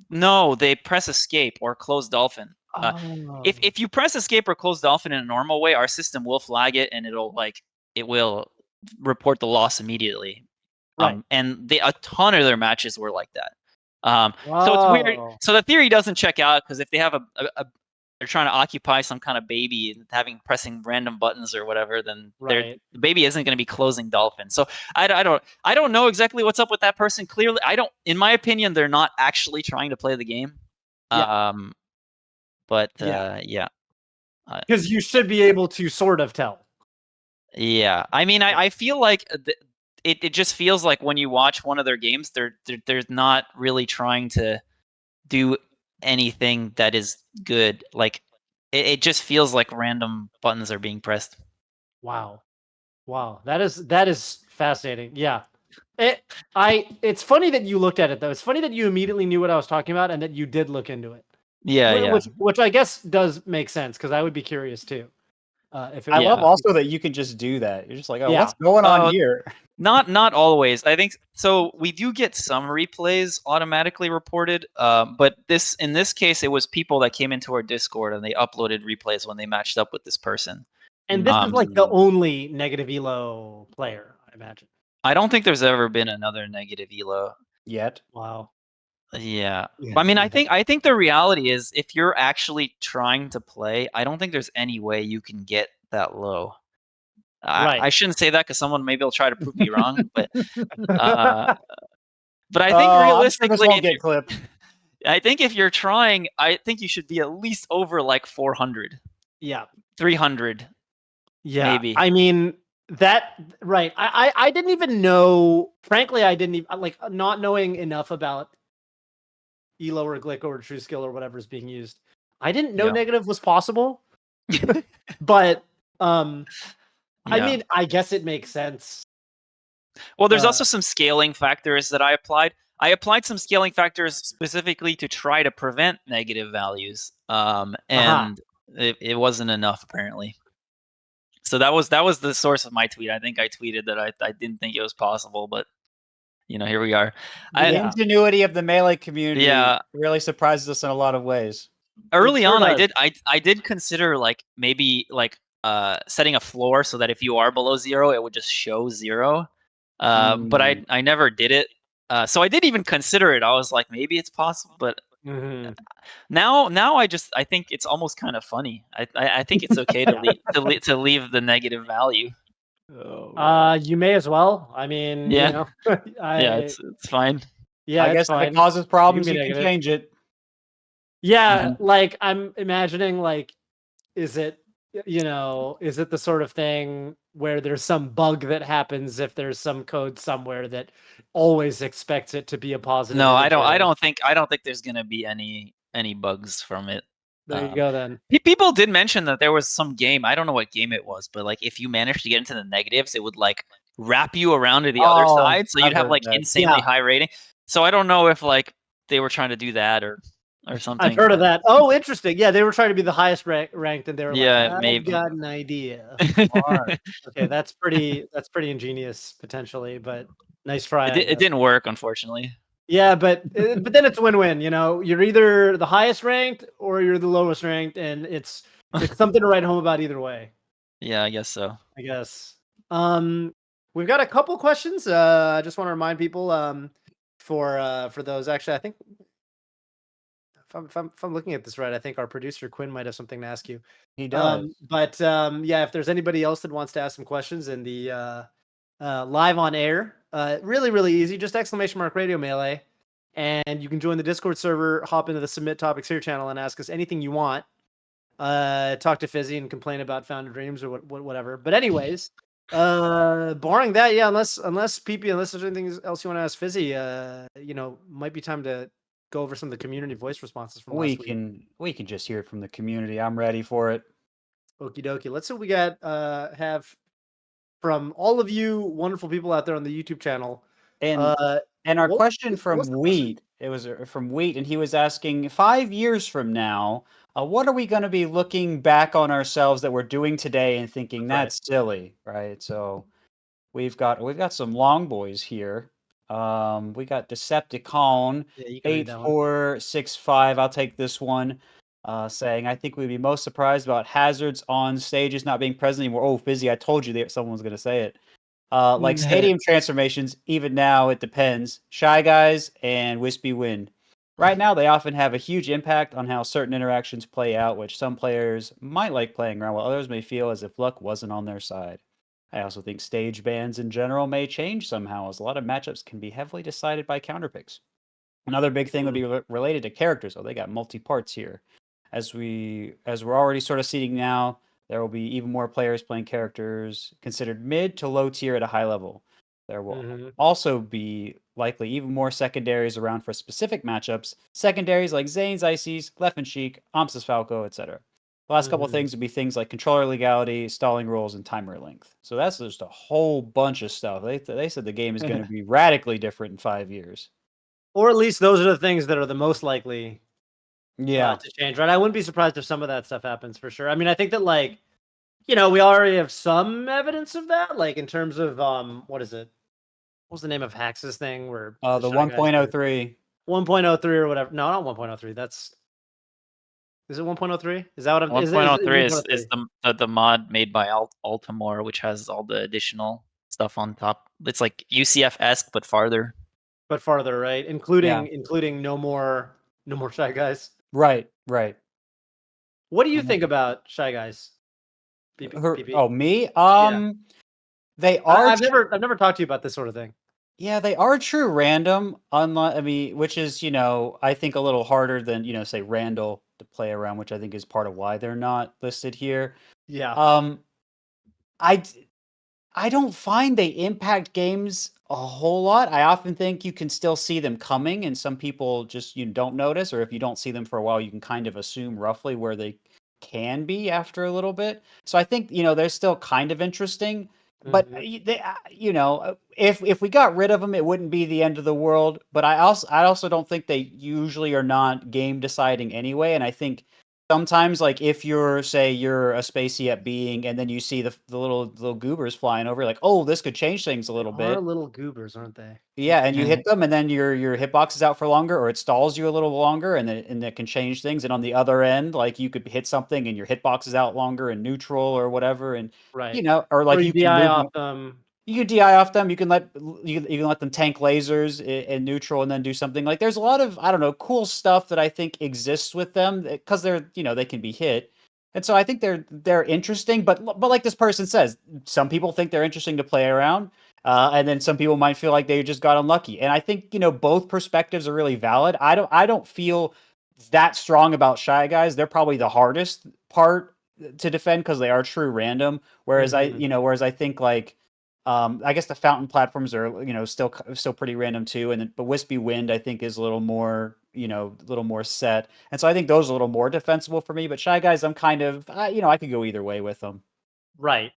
No, they press escape or close dolphin. If you press escape or close dolphin in a normal way, our system will flag it and it will report the loss immediately. And a ton of their matches were like that. So it's weird. So the theory doesn't check out because if they have they're trying to occupy some kind of baby and pressing random buttons or whatever, then the baby isn't going to be closing dolphin. So I don't know exactly what's up with that person. Clearly, in my opinion, they're not actually trying to play the game. But because you should be able to sort of tell. Yeah, I mean, I feel like it just feels like when you watch one of their games, they're not really trying to do anything that is good. Like it just feels like random buttons are being pressed. Wow. That is fascinating. Yeah. It's funny that you looked at it though. It's funny that you immediately knew what I was talking about and that you did look into it. Yeah. Which I guess does make sense because I would be curious too. If it I was love Yeah. also that you can just do that. You're just like, oh, Yeah. what's going on Oh, here? Not always. I think so. We do get some replays automatically reported, but in this case, it was people that came into our Discord and they uploaded replays when they matched up with this person. And this is like the Mm. only negative elo player, I imagine. I don't think there's ever been another negative elo. Yet. Wow. Yeah. Yeah. I mean, I think the reality is if you're actually trying to play, I don't think there's any way you can get that low. Right. I shouldn't say that because someone maybe will try to prove me wrong, but I think I'm sure this realistically, won't get clipped. I think if you're trying, I think you should be at least over like 400, Yeah. 300, Yeah. maybe. I mean that right. I didn't even know. Frankly, I didn't even like not knowing enough about elo or glick or true skill or whatever is being used. I didn't know Yeah. negative was possible. But I Yeah. mean, I guess it makes sense. Well, there's also some scaling factors that I applied. I applied some scaling factors specifically to try to prevent negative values, and it wasn't enough apparently. So that was the source of my tweet. I think I tweeted that I didn't think it was possible, but here we are. The ingenuity of the Melee community really surprises us in a lot of ways. Early sure on, does. I did consider like maybe like setting a floor so that if you are below 0, it would just show 0. But I never did it. So I did even consider it. I was like, maybe it's possible, but now I think it's almost kind of funny. I think it's okay to leave the negative value. You may as well. I mean, Yeah. yeah, it's fine. Yeah, I guess fine. if it causes problems, be you can negative. change it. Yeah, like I'm imagining, like, is it the sort of thing where there's some bug that happens if there's some code somewhere that always expects it to be a positive? No, I integer? don't think there's gonna be any bugs from it. There you go then. People did mention that there was some game. I don't know what game it was, but like if you managed to get into the negatives, it would like wrap you around to the other side, so you'd have like insanely high rating. So I don't know if like they were trying to do that or something. I've heard of that. Oh, interesting. Yeah, they were trying to be the highest ranked, and they were like, "I've maybe. got an idea." Okay, that's pretty ingenious potentially, but nice try. It didn't work, unfortunately. Yeah, but then it's win-win. You're either the highest ranked or you're the lowest ranked, and it's something to write home about either way. Yeah, I guess so. I guess. We've got a couple questions. I just want to remind people for those. Actually, I think if I'm looking at this right, I think our producer Quinn might have something to ask you. He does. But yeah, if there's anybody else that wants to ask some questions in the live on air, really, really easy. Just !radio melee, and you can join the Discord server, hop into the Submit Topics Here channel, and ask us anything you want. Talk to Fizzi and complain about Founded Dreams or whatever. But anyways, barring that, yeah, unless PP, unless there's anything else you want to ask Fizzi, might be time to go over some of the community voice responses from last week. We can just hear it from the community. I'm ready for it. Okie dokie. Let's see what we got have from all of you wonderful people out there on the YouTube channel. And our question from Wheat, it was from Wheat, and he was asking, 5 years from now, what are we going to be looking back on ourselves that we're doing today and thinking that's silly, right? So we've got some long boys here. We got Decepticon 8465. I'll take this one. Saying, I think we'd be most surprised about hazards on stages not being present anymore. Oh, Fizzi, I told you that someone was going to say it. Like stadium transformations, even now it depends. Shy Guys and Wispy Wind. Right now, they often have a huge impact on how certain interactions play out, which some players might like playing around, while others may feel as if luck wasn't on their side. I also think stage bans in general may change somehow, as a lot of matchups can be heavily decided by counterpicks. Another big thing would be related to characters. Oh, they got multi-parts here. As we're already sort of seeing now, there will be even more players playing characters considered mid to low tier at a high level. There will Mhm. also be likely even more secondaries around for specific matchups. Secondaries like Zane's Ices, Leffen Sheik, Amsa's Falco, etc. The last couple of Mhm. things would be things like controller legality, stalling rules, and timer length. So that's just a whole bunch of stuff. They said the game is going to be radically different in 5 years. Or at least those are the things that are the most likely Yeah. to change, right? I wouldn't be surprised if some of that stuff happens for sure. I mean, I think that like, we already have some evidence of that, like in terms of what is it? What's the name of Hax's thing where The Shy Guys are 1.03. 1.03 or whatever? No, not 1.03. That's is it 1.03? Is that what I'm? Is it 1.03 is 1.03? the mod made by Altamore, which has all the additional stuff on top. It's like UCF-esque but farther. But farther, right? Yeah. Including no more Shy Guys. Right. Right. What do you think about Shy Guys? PP? Oh, me? Yeah. They are. I've never talked to you about this sort of thing. Yeah, they are true random. Unlike, I mean, which is, I think a little harder than, say Randall to play around, which I think is part of why they're not listed here. Yeah. I d- I don't find they impact games a whole lot. I often think you can still see them coming, and some people just you don't notice, or if you don't see them for a while, you can kind of assume roughly where they can be after a little bit. So I think they're still kind of interesting, but Mhm. if we got rid of them, it wouldn't be the end of the world. But I also don't think they usually are not game deciding anyway, and I think sometimes, like if you're a spacey at being, and then you see the little goobers flying over, you're like, oh, this could change things a They little are bit. little goobers, aren't they? Yeah, and you hit them, and then your hitbox is out for longer, or it stalls you a little longer, and it can change things. And on the other end, like you could hit something, and your hitbox is out longer in neutral or whatever, and Right. or Or like you you can DI move. off them. You can DI off them. You can let them tank lasers in neutral and then do something. Like there's a lot of I don't know cool stuff that I think exists with them because they're they can be hit, and so I think they're interesting. But like this person says, some people think they're interesting to play around, and then some people might feel like they just got unlucky. And I think both perspectives are really valid. I don't feel that strong about Shy Guys. They're probably the hardest part to defend because they are true random. Whereas Mhm. whereas I think like I guess the fountain platforms are, still pretty random too, and but Wispy Wind I think is a little more, a little more set, and so I think those are a little more defensible for me. But Shy Guys, I'm kind of, I could go either way with them. Right.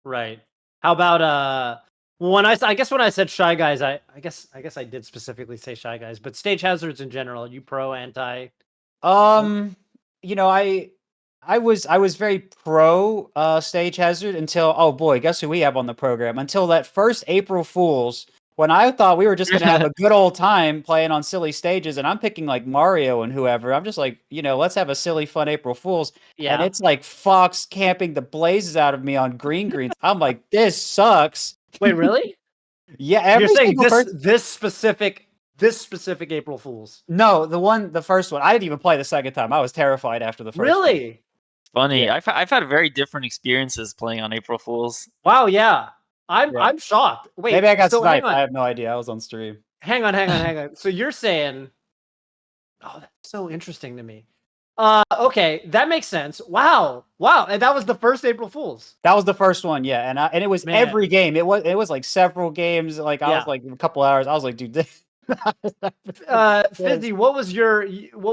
Right. How about I guess when I said Shy Guys, I guess I did specifically say Shy Guys, but Stage Hazards in general, are you pro, anti? Um, I was very pro Stage Hazard until, oh boy, guess who we have on the program? Until that first April Fools, when I thought we were just gonna have a good old time playing on silly stages, and I'm picking like Mario and whoever. I'm just like, let's have a silly fun April Fools. And Yeah. it's like Fox camping the blazes out of me on green greens. I'm like, this sucks. Wait, really? Yeah, You're every saying single person. this specific April Fools? No, the first one. I didn't even play the second time. I was terrified after the first one. Really? Funny. Yeah. I've had very different experiences playing on April Fools. Wow, yeah. Yeah. I'm shocked. Wait, Maybe I got so hang sniped. I on. have no idea. I was on stream. Hang on. So you're saying, oh, that's so interesting to me. Okay, that makes sense. Wow. And that was the first April Fools. That was the first one, yeah, and it was Man. every game. It was like several games. Like I Yeah. was like a couple hours. I was like, dude, this. Fizzi, what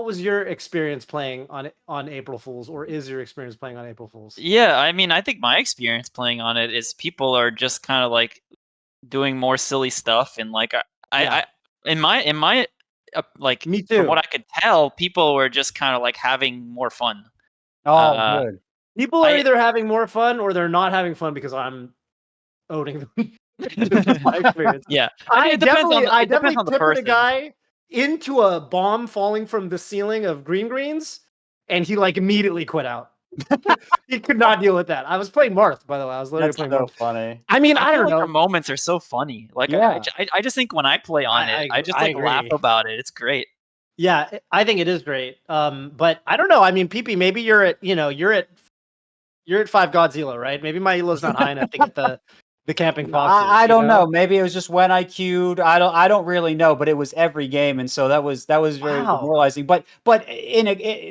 was your experience playing on April Fools, or is your experience playing on April Fools? Yeah, I mean, I think my experience playing on it is people are just kind of like doing more silly stuff, and like Yeah. in my like Me from what too. I could tell, people were just kind of like having more fun. Oh, Uh, good. People are I either having more fun or they're not having fun because I'm owning them. This is my experience. yeah, I mean, I it depends on definitely the tipped a person. guy into a bomb falling from the ceiling of greens, and he like immediately quit out. He could not deal with that. I was playing Marth, by the way. I was literally That's playing so Marth. funny. I mean, I I feel don't like know. your moments are so funny. Like Yeah. I just think when I play on it, I just I like laugh agree. about it. It's great. Yeah, I think it is great. But I don't know. I mean, PP, maybe you're at 5 Godzilla, right? Maybe my elo's not high enough to get the camping foxes. I don't know. Maybe it was just when I queued. I don't really know, but it was every game, and so that was very Wow. demoralizing. But but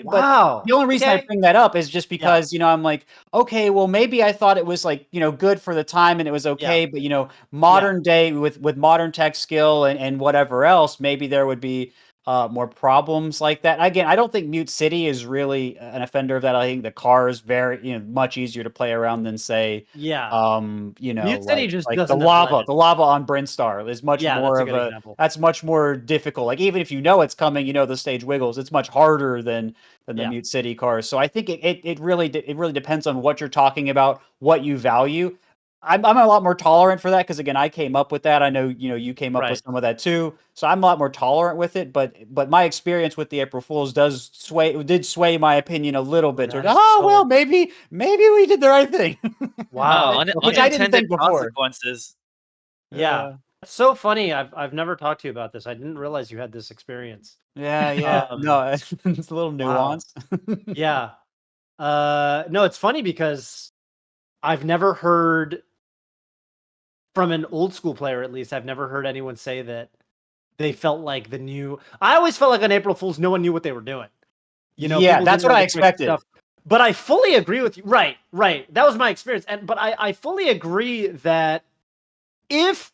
Wow. the only reason I Okay. bring that up is just because I'm like, okay, well maybe I thought it was like good for the time and it was okay, but modern day with modern tech skill and whatever else, maybe there would be more problems like that. Again, I don't think Mute City is really an offender of that. I think the car is very much easier to play around than say Mute City just like doesn't have legends. the lava on Brinstar is much more that's a of good example. that's much more difficult. Like even if you know it's coming, the stage wiggles. It's much harder than the Mute City cars. So I think it really depends on what you're talking about, what you value. I'm a lot more tolerant for that because again, I came up with that. I know you came up with some of that too. So I'm a lot more tolerant with it. But my experience with the April Fools did sway my opinion a little bit. Well, maybe we did the right thing. Wow. Which I didn't think before. Consequences. Yeah. It's so funny. I've never talked to you about this. I didn't realize you had this experience. Yeah. No, it's a little nuance. Yeah. No, it's funny because I've never heard from an old school player, at least, I've never heard anyone say that they felt like I always felt like on April Fools, no one knew what they were doing. Yeah, that's what I expected. But I fully agree with you. Right. That was my experience. But I fully agree that if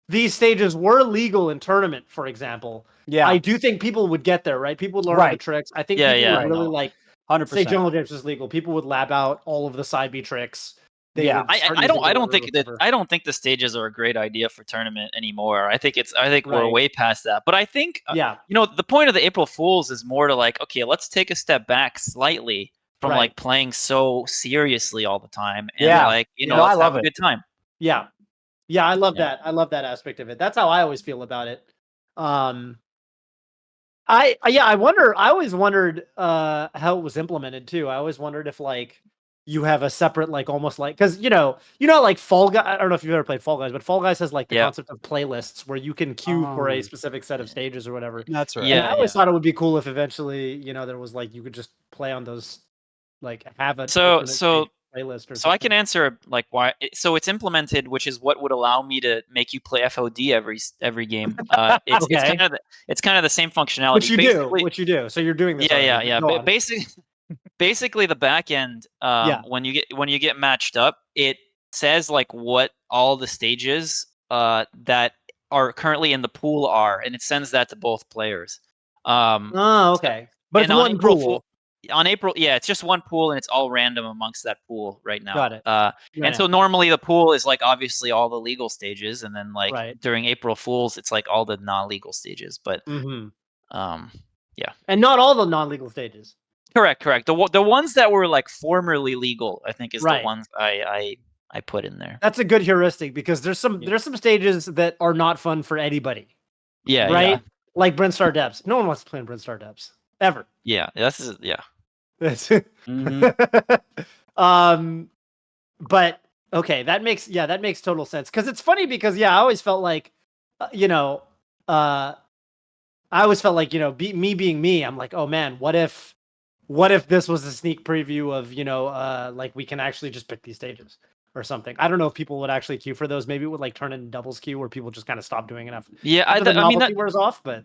these stages were legal in tournament, for example, I do think people would get there, right? People would learn the tricks. I think people would really like 100%. Say Jungle Gyms is legal. People would lab out all of the side B tricks. I don't think the stages are a great idea for tournament anymore. I think we're way past that. But I think the point of the April Fools is more to like, okay, let's take a step back slightly from like playing so seriously all the time and let's have a good time. Yeah, I love that. I love that aspect of it. That's how I always feel about it. I always wondered how it was implemented too. I always wondered if like you have a separate like almost like because like Fall Guys. I don't know if you've ever played Fall Guys, but Fall Guys has like the concept of playlists where you can queue for a specific set of stages or whatever. That's right. Yeah, and I always thought it would be cool if eventually there was like you could just play on those, like have a playlist or so I can answer like why. So it's implemented, which is what would allow me to make you play FOD every game. It's kind of the same functionality. Which you do. So you're doing this. Yeah. Basically, the back end, when you get matched up, it says like what all the stages that are currently in the pool are, and it sends that to both players. Okay. But it's one pool. On April, it's just one pool, and it's all random amongst that pool right now. Got it. So normally the pool is like obviously all the legal stages, and then like during April Fools, it's like all the non-legal stages. But and not all the non-legal stages. Correct. The ones that were like formerly legal, I think, is the ones I put in there. That's a good heuristic because there's some stages that are not fun for anybody. Yeah. Right. Yeah. Like Brinstar Depths. No one wants to play in Brinstar Depths ever. Yeah. That's. But okay, that makes total sense because it's funny because I always felt like, me being me, I'm like, oh man, what if this was a sneak preview of like we can actually just pick these stages or something. I don't know if people would actually queue for those. Maybe it would like turn into doubles queue where people just kind of stop doing enough. Yeah, I mean that wears off, but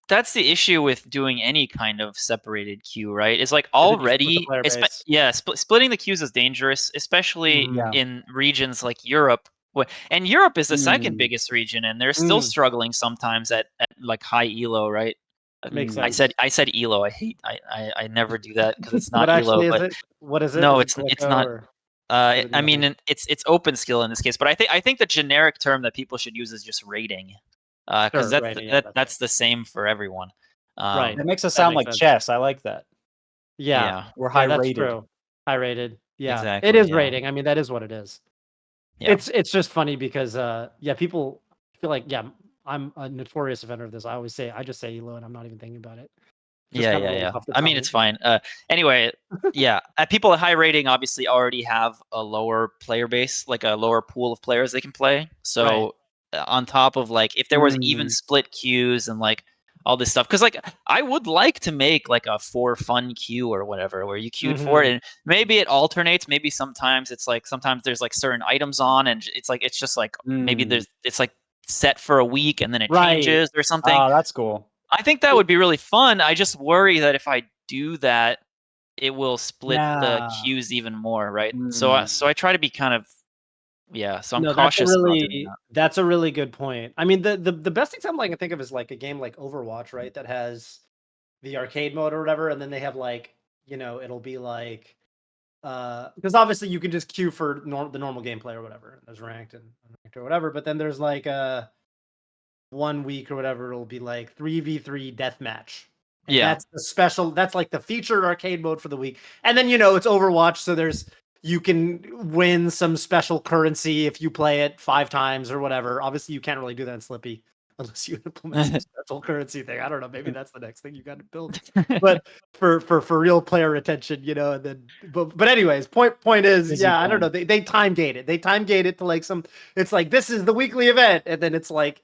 that's the issue with doing any kind of separated queue, right? It's like already, splitting the queues is dangerous, especially in regions like Europe. And Europe is the second biggest region, and they're still struggling sometimes at like high elo, right? Makes sense. I said elo. I never do that because it's not elo. But what is it? No, it's not. I mean, it's open skill in this case, but I think the generic term that people should use is just rating. Because that's the same for everyone. It makes us sound like chess. I like that. Yeah. We're high rated. True. High rated. Yeah, exactly, it is rating. I mean, that is what it is. Yeah. It's just funny because people feel like I'm a notorious offender of this. I just say elo and I'm not even thinking about it. Yeah. I mean, it's fine. Anyway, people at high rating obviously already have a lower player base, like a lower pool of players they can play. So on top of like if there was even split queues and like all this stuff. Because like I would like to make like a for fun queue or whatever where you queued for it, and maybe it alternates. Maybe sometimes it's like sometimes there's like certain items on, and it's just like maybe it's like set for a week and then it changes or something. Oh, that's cool. I think that would be really fun. I just worry that if I do that, it will split the queues even more, right? So I try to be kind of so I'm cautious about doing that. That's a really good point. I mean, the best example I can think of is like a game like Overwatch, right? That has the arcade mode or whatever, and then they have like, it'll be like, because obviously you can just queue for the normal gameplay or whatever. There's ranked and unranked or whatever, but then there's like 1 week or whatever, it'll be like 3v3 deathmatch. And that's the special. That's like the featured arcade mode for the week, and then it's Overwatch, so you can win some special currency if you play it 5 times or whatever. Obviously, you can't really do that in Slippi unless you implement some special currency thing. I don't know. Maybe that's the next thing you got to build. But for real player retention, and then but anyways, point is, I don't know. They time gate it. They time gate it to like it's like this is the weekly event, and then it's like.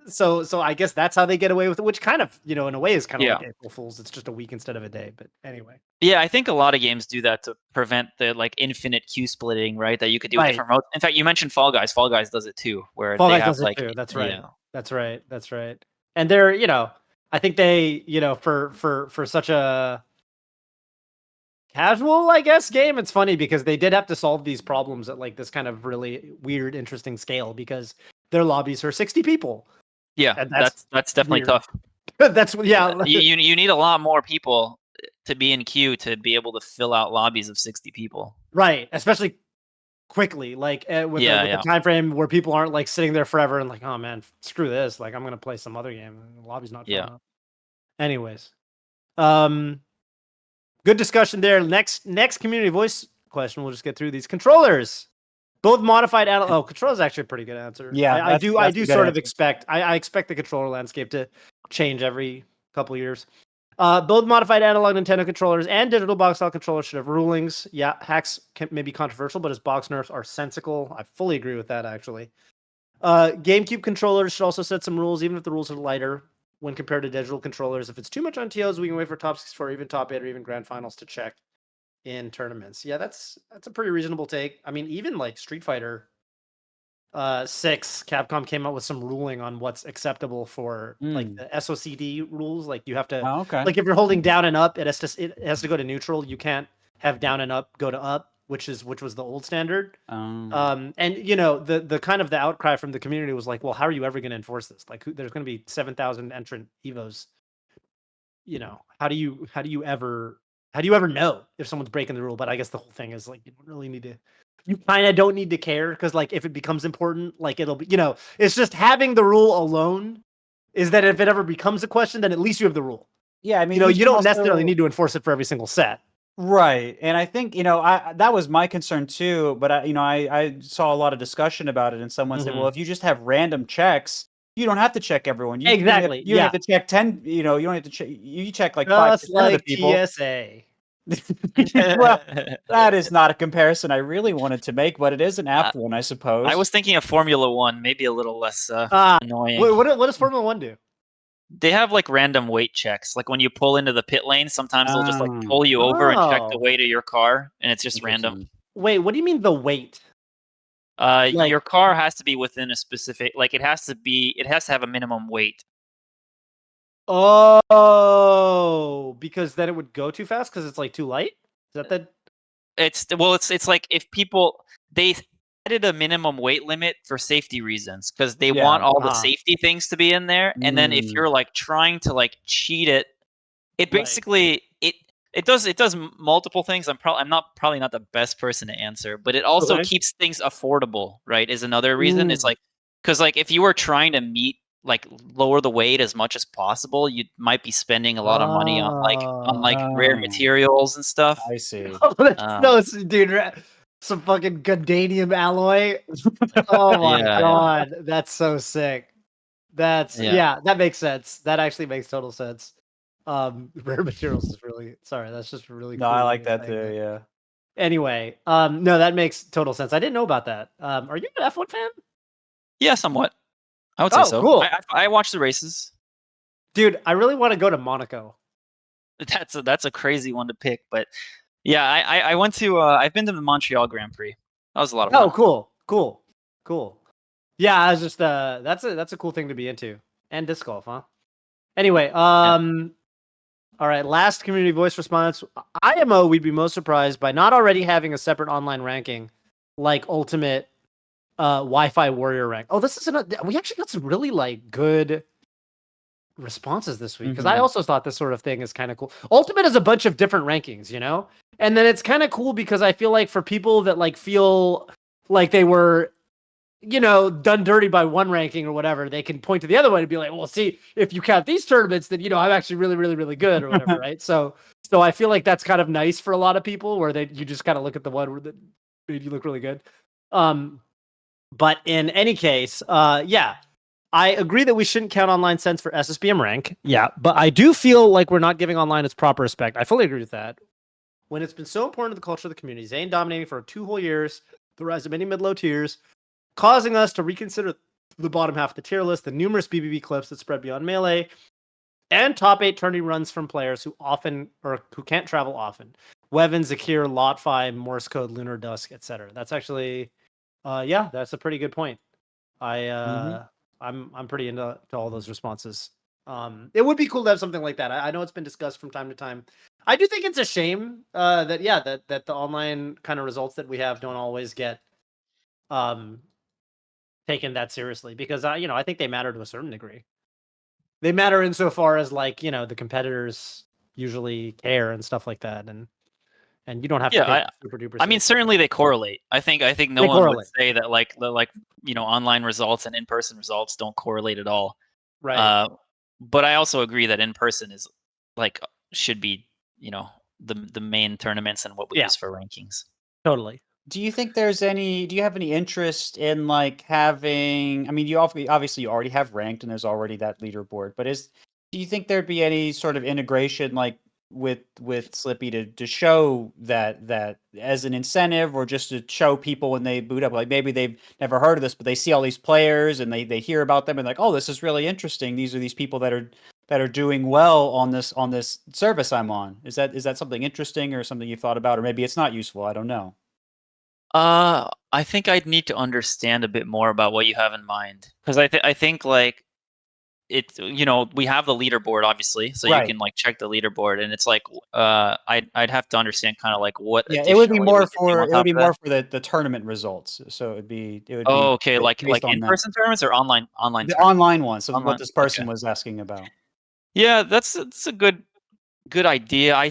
So I guess that's how they get away with it, which kind of, in a way is kind of like April Fools. It's just a week instead of a day. But anyway. Yeah, I think a lot of games do that to prevent the like infinite queue splitting, right? That you could do with different modes. In fact, you mentioned Fall Guys. Fall Guys does it too, where Fall they Guys have does it like too. That's right. That's right. That's right. And they're, I think they, for such a casual, I guess, game, it's funny because they did have to solve these problems at like this kind of really weird, interesting scale because their lobbies are 60 people. Yeah, and that's definitely tough. That's You need a lot more people to be in queue to be able to fill out lobbies of 60 people. Right, especially quickly, like with a time frame where people aren't like sitting there forever and like, oh man, screw this, like I'm gonna play some other game. The lobby's not filling up. Anyways, good discussion there. Next community voice question. We'll just get through these controllers. Both modified analog. Controller is actually a pretty good answer. Yeah, I do sort of expect. I expect the controller landscape to change every couple years. Both modified analog Nintendo controllers and digital box style controllers should have rulings. Yeah, hacks may be controversial, but as box nerfs are sensical. I fully agree with that, actually. GameCube controllers should also set some rules, even if the rules are lighter when compared to digital controllers. If it's too much on TOs, we can wait for top 64, even top 8, or even grand finals to check in tournaments. Yeah, that's a pretty reasonable take. I mean, even like Street Fighter 6, Capcom came out with some ruling on what's acceptable for like the SOCD rules. Like you have to like if you're holding down and up, it has to go to neutral. You can't have down and up go to up, which was the old standard. And the kind of the outcry from the community was like, well, how are you ever going to enforce this? Like there's going to be 7,000 entrant Evos. How do you ever know if someone's breaking the rule? But I guess the whole thing is like, you don't really need to, you kind of don't need to care because like if it becomes important, like it'll be, it's just having the rule alone is that if it ever becomes a question, then at least you have the rule. Yeah. I mean, you don't necessarily need to enforce it for every single set. Right. And I think, that was my concern too, but I saw a lot of discussion about it and someone said, well, if you just have random checks, you don't have to check everyone. You exactly. You don't have to check 10, you don't have to check, you check like 5% like of the people. TSA. Well, that is not a comparison I really wanted to make, but it is an apt one, I suppose. I was thinking of Formula 1, maybe a little less annoying. What does Formula 1 do? They have like random weight checks. Like when you pull into the pit lane, sometimes they'll just like pull you over and check the weight of your car, and it's just random. Wait, what do you mean the weight? Your car has to be within a specific, like it has to have a minimum weight. Oh, because then it would go too fast because it's like too light? Is that the? It's like if people they added a minimum weight limit for safety reasons because they want all the safety things to be in there, and then if you're like trying to like cheat it, it basically it does multiple things. I'm probably not the best person to answer, but it also keeps things affordable, right? Is another reason. It's like because like if you were trying to lower the weight as much as possible, you might be spending a lot of money on rare materials and stuff. I see. Dude, some fucking Gundanium alloy. Oh my god, that's so sick. That makes sense. That actually makes total sense. Rare materials is really that's just really cool. No, I like that too, yeah. Anyway, no, that makes total sense. I didn't know about that. Are you an F1 fan? Yeah, somewhat. I would say so. Cool. I watch the races. Dude, I really want to go to Monaco. That's a crazy one to pick, but yeah, I went to I've been to the Montreal Grand Prix. That was a lot of fun. Oh, cool. Yeah, I was just that's a cool thing to be into. And disc golf, huh? Anyway, all right, last community voice response. IMO, we'd be most surprised by not already having a separate online ranking like Ultimate Wi-Fi Warrior rank. Oh, we actually got some really like good responses this week because I also thought this sort of thing is kind of cool. Ultimate is a bunch of different rankings, you know? And then it's kind of cool because I feel like for people that like feel like they were, you know, done dirty by one ranking or whatever, they can point to the other one and be like, well, see, if you count these tournaments, then, you know, I'm actually really, really, really good or whatever, right? So I feel like that's kind of nice for a lot of people where you just kind of look at the one that made you look really good. But in any case, yeah, I agree that we shouldn't count online sense for SSBM rank. Yeah, but I do feel like we're not giving online its proper respect. I fully agree with that. When it's been so important to the culture of the community, Zane dominating for 2 whole years, the rise of many mid-low tiers, causing us to reconsider the bottom half of the tier list, the numerous BBB clips that spread beyond Melee, and top 8 tourney runs from players who can't travel often. Wevin, Zakir, Lotfi, Morse Code, Lunar Dusk, etc. That's actually, yeah, that's a pretty good point. I'm pretty into all those responses. It would be cool to have something like that. I know it's been discussed from time to time. I do think it's a shame that the online kind of results that we have don't always get taken that seriously because I think they matter to a certain degree. They matter insofar as like, you know, the competitors usually care and stuff like that, and you don't have to take super duper. I mean, certainly they correlate. I think no one would say that like you know, online results and in-person results don't correlate at all. Right. But I also agree that in-person is like should be, you know, the main tournaments and what we use for rankings. Totally. Do you think do you have any interest in like having, I mean, you obviously you already have ranked and there's already that leaderboard, but do you think there'd be any sort of integration like with Slippi to show that as an incentive or just to show people when they boot up, like maybe they've never heard of this, but they see all these players and they hear about them and like, oh, this is really interesting. These are these people that are doing well on this service I'm on. Is that something interesting or something you've thought about, or maybe it's not useful? I don't know. I think I'd need to understand a bit more about what you have in mind because I think like it's, you know, we have the leaderboard obviously, so you can like check the leaderboard, and it's like I'd have to understand kind of like what. Yeah, it would be more for the tournament results. So it would be Oh, okay, like in-person tournaments or online the online ones. So what this person was asking about. Yeah, that's a good idea.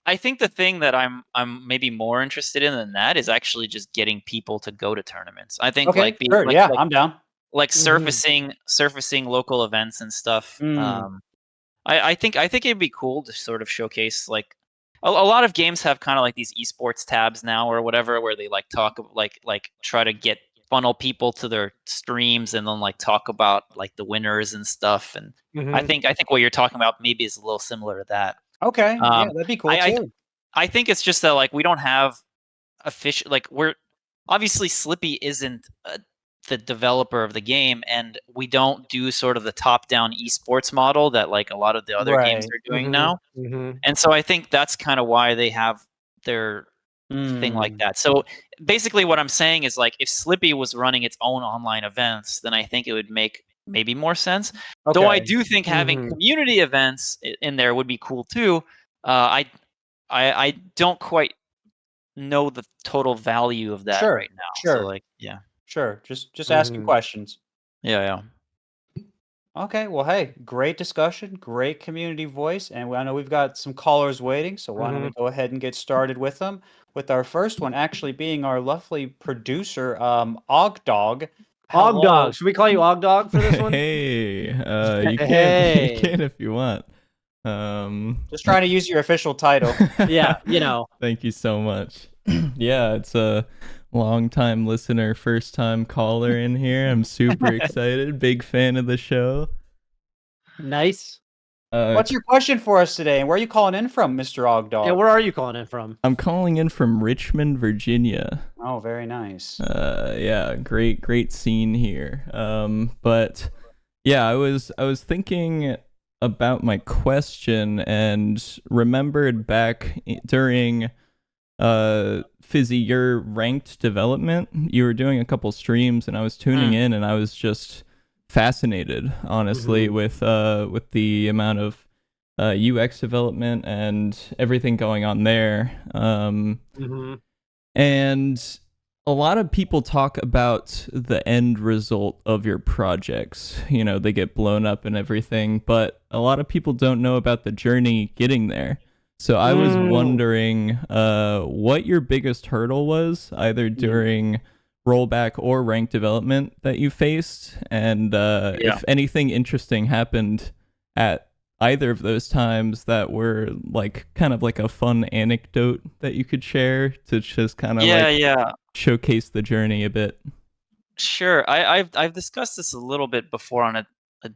I think the thing that I'm maybe more interested in than that is actually just getting people to go to tournaments. I think I'm down. Like surfacing local events and stuff. I think it'd be cool to sort of showcase like a lot of games have kind of like these esports tabs now or whatever where they like talk like try to funnel people to their streams and then like talk about like the winners and stuff. And I think what you're talking about maybe is a little similar to that. Okay, yeah, that'd be cool too. I think it's just that like we don't have official, like we're obviously Slippi isn't the developer of the game, and we don't do sort of the top-down esports model that like a lot of the other games are doing now. And so I think that's kind of why they have their thing like that. So basically what I'm saying is like if Slippi was running its own online events, then I think it would make maybe more sense. Okay. Though I do think having community events in there would be cool too. I don't quite know the total value of that right now. Sure. So like, yeah. Sure. Just asking questions. Yeah. Okay. Well, hey, great discussion, great community voice, and I know we've got some callers waiting, so why don't we go ahead and get started with them? With our first one actually being our lovely producer, Ogdog. Ogdog. Should we call you Ogdog for this one? Hey, you can if you want. Just trying to use your official title. Yeah, you know. Thank you so much. Yeah, it's a long-time listener, first-time caller in here. I'm super excited. Big fan of the show. Nice. What's your question for us today? And where are you calling in from, Mr. Ogdog? Yeah, where are you calling in from? I'm calling in from Richmond, Virginia. Oh, very nice. Yeah, great scene here. But Yeah, I was thinking about my question and remembered back during Fizzi, your ranked development. You were doing a couple streams and I was tuning in and I was just fascinated, honestly, with the amount of UX development and everything going on there. And a lot of people talk about the end result of your projects. You know, they get blown up and everything, but a lot of people don't know about the journey getting there. So I was wondering what your biggest hurdle was, either during rollback or rank development that you faced, and if anything interesting happened at either of those times that were like kind of like a fun anecdote that you could share to just kind of showcase the journey a bit. Sure. I've discussed this a little bit before on a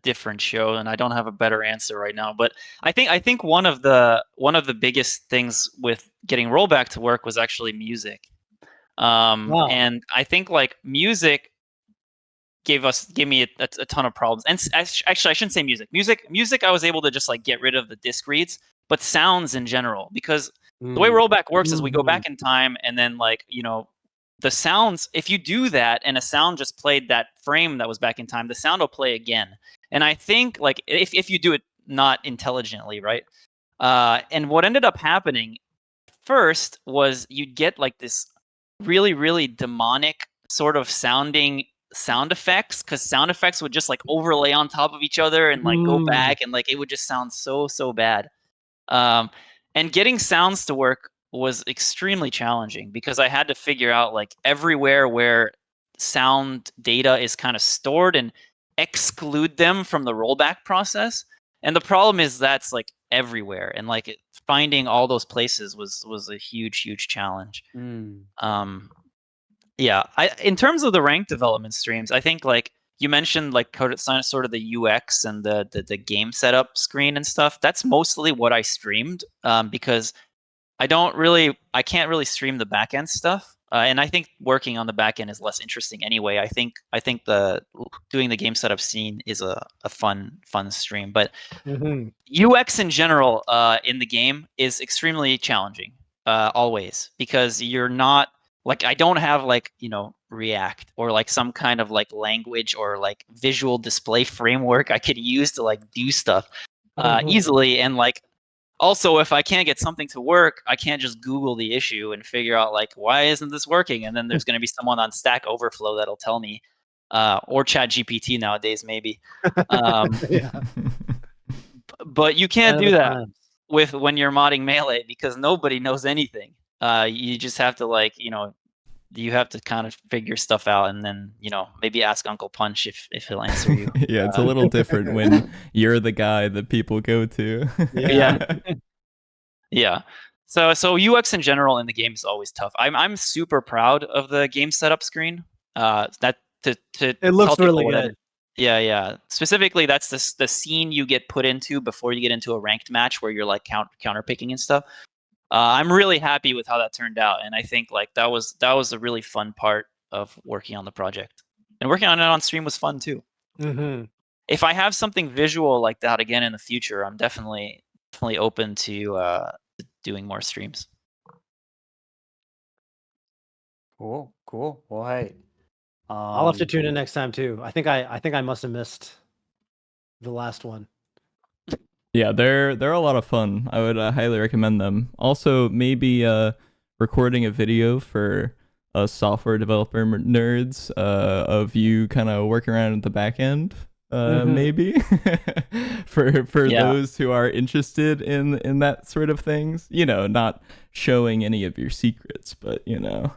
different show, and I don't have a better answer right now. But I think one of the biggest things with getting rollback to work was actually music. And I think like music gave me a ton of problems. And actually, I shouldn't say music. Music, I was able to just like get rid of the disc reads, but sounds in general, because the way rollback works is we go back in time, and then like, you know, the sounds, if you do that and a sound just played that frame that was back in time, the sound will play again. And I think like if you do it not intelligently, right? And what ended up happening first was you'd get like this really, really demonic sort of sounding sound effects, because sound effects would just like overlay on top of each other and like go back, and like it would just sound so bad. And getting sounds to work was extremely challenging, because I had to figure out like everywhere where sound data is kind of stored and exclude them from the rollback process. And the problem is that's like everywhere, and like finding all those places was a huge challenge. Yeah, in terms of the rank development streams, I think like you mentioned like sort of the UX and the game setup screen and stuff. That's mostly what I streamed, because I can't really stream the backend stuff, and I think working on the backend is less interesting anyway. I think the doing the game setup scene is a fun stream, but UX in general in the game is extremely challenging, always, because you're not like, I don't have like, you know, React or like some kind of like language or like visual display framework I could use to like do stuff easily. And like, also, if I can't get something to work, I can't just Google the issue and figure out like, why isn't this working? And then there's going to be someone on Stack Overflow that'll tell me, or ChatGPT nowadays maybe. But you can't do that with when you're modding Melee, because nobody knows anything. You just have to like, you know, you have to kind of figure stuff out, and then, you know, maybe ask Uncle Punch if he'll answer you. Yeah, it's a little different when you're the guy that people go to. Yeah. So UX in general in the game is always tough. I'm super proud of the game setup screen. That it looks really good. Yeah. Specifically, that's the scene you get put into before you get into a ranked match where you're like counter picking and stuff. I'm really happy with how that turned out, and I think like that was a really fun part of working on the project, and working on it on stream was fun too. If I have something visual like that again in the future, I'm definitely open to doing more streams. Cool. Well, hey, I'll have to tune in next time too. I think I must have missed the last one. Yeah, they're a lot of fun. I would highly recommend them. Also, maybe recording a video for software developer nerds of you kind of working around at the back end, maybe for those who are interested in that sort of things. You know, not showing any of your secrets, but you know.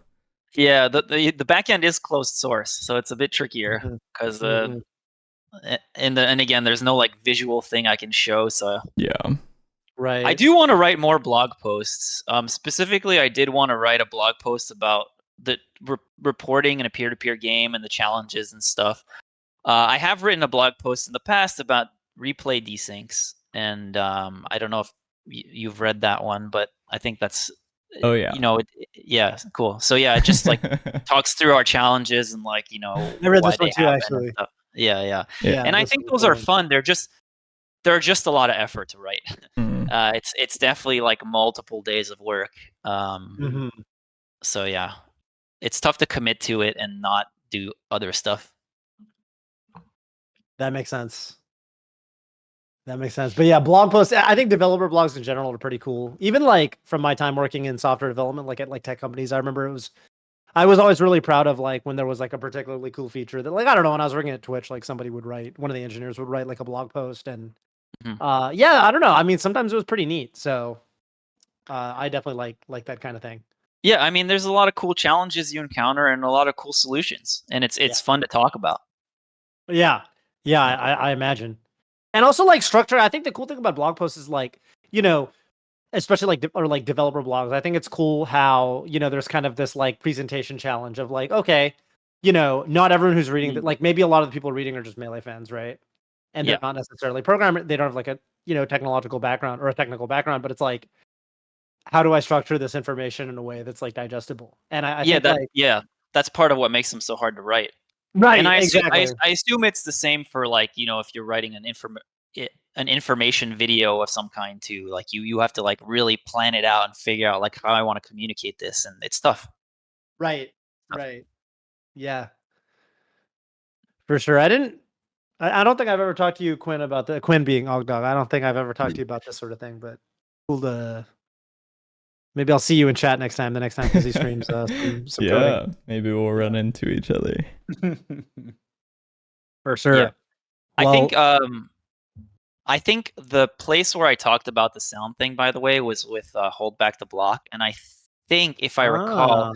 Yeah, the back end is closed source, so it's a bit trickier because and again, there's no like visual thing I can show. So yeah, right. I do want to write more blog posts. Specifically, I did want to write a blog post about the reporting in a peer-to-peer game and the challenges and stuff. I have written a blog post in the past about replay desyncs, and I don't know if you've read that one, but I think that's oh yeah, you know, yeah, cool. So yeah, it just like talks through our challenges and like, you know, I read why this one they too, happen actually. and stuff. Yeah. Yeah. And I those think are those cool are ones. fun. They're just a lot of effort to write. Mm. It's definitely like multiple days of work. Mhm. So yeah, it's tough to commit to it and not do other stuff. That makes sense. That makes sense. But yeah, blog posts, I think developer blogs in general are pretty cool. Even like from my time working in software development, like at like tech companies, I remember I was always really proud of like when there was like a particularly cool feature that like, I don't know, when I was working at Twitch, like somebody would write, one of the engineers would write like a blog post and Mhm. yeah, I don't know. I mean, sometimes it was pretty neat. So I definitely like that kind of thing. Yeah, I mean, there's a lot of cool challenges you encounter and a lot of cool solutions, and it's fun to talk about. Yeah. Yeah, I imagine. And also like structure, I think the cool thing about blog posts is like, especially like like developer blogs. I think it's cool how, there's kind of this like presentation challenge of like, okay, not everyone who's reading that, like maybe a lot of the people reading are just Melee fans, right? And they're Yeah. not necessarily programmers. They don't have like a, technological background or a technical background, but it's like, how do I structure this information in a way that's like digestible? And I think like, That's part of what makes them so hard to write. right, And I exactly. assume it's the same for like, if you're writing an information video of some kind too. Like you have to like really plan it out and figure out like how I want to communicate this, and it's tough. Right. Right. Yeah. For sure. I don't think I've ever talked to you, Quinn, about Quinn being Ogdog. I don't think I've ever talked to you about this sort of thing, but cool to maybe I'll see you in chat next time. The next time Fizzi streams some Yeah, coding. maybe we'll run into each other. For sure. Yeah. Well, I think the place where I talked about the sound thing, by the way, was with Hold Back the Block, and I think if I recall,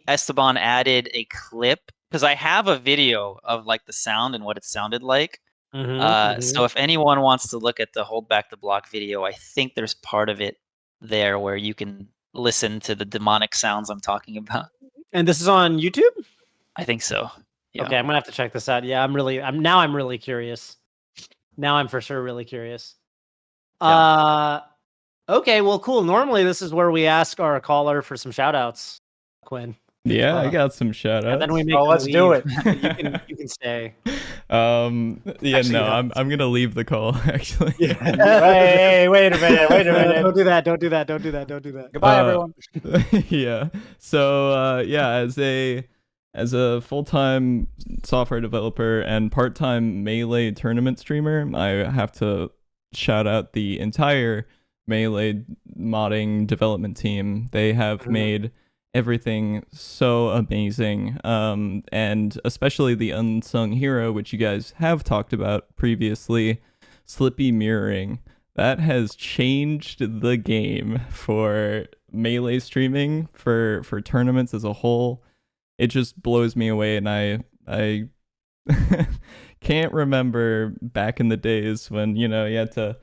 Esteban added a clip because I have a video of like the sound and what it sounded like. So if anyone wants to look at the Hold Back the Block video, I think there's part of it there where you can listen to the demonic sounds I'm talking about. and this is on YouTube? I think so. Yeah. Okay, I'm gonna have to check this out. Yeah, I'm really curious. Now I'm for sure really curious. Okay, well, cool. Normally this is where we ask our caller for some shout outs, Quinn. Yeah, I got some shout outs. And then we make let's do it. You can stay. Yeah, Actually, no, no. I'm gonna leave the call actually. Hey, wait a minute. Don't do that. Goodbye, everyone. Yeah. So yeah, as a full-time software developer and part-time Melee tournament streamer, I have to shout out the entire Melee modding development team. They have made everything so amazing, and especially the unsung hero, which you guys have talked about previously, Slippi mirroring. That has changed the game for Melee streaming, for tournaments as a whole. It just blows me away, and I can't remember back in the days when, you had to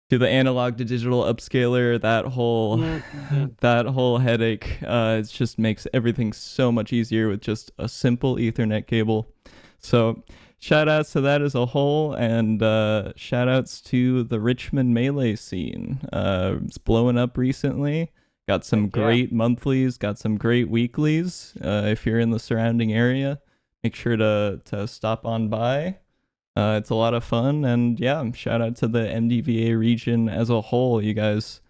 do the analog to digital upscaler, that whole headache. It just makes everything so much easier with just a simple Ethernet cable. So shout outs to that as a whole, and shout outs to the Richmond Melee scene. It's blowing up recently. Got some great monthlies, got some great weeklies. If you're in the surrounding area, make sure to stop on by. It's a lot of fun, and yeah, shout out to the MDVA region as a whole. You guys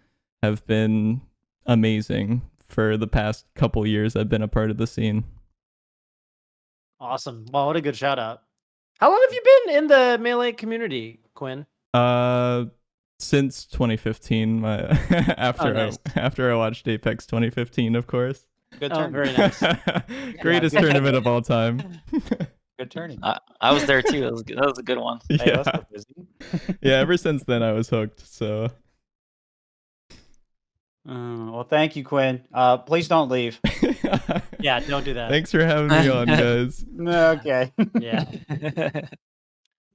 have been amazing for the past couple years I've been a part of the scene. Awesome. Well, what a good shout out. How long have you been in the Melee community, Quinn? Since 2015, after I watched Apex 2015, of course. Good turn. Very nice. Greatest tournament of all time. Good turning. I was there too. That was a good one. Hey, Yeah. let's go, Fizzi. Yeah, ever since then I was hooked. So well, thank you, Quinn. Please don't leave. Yeah, don't do that. Thanks for having me on, guys. Okay. Yeah.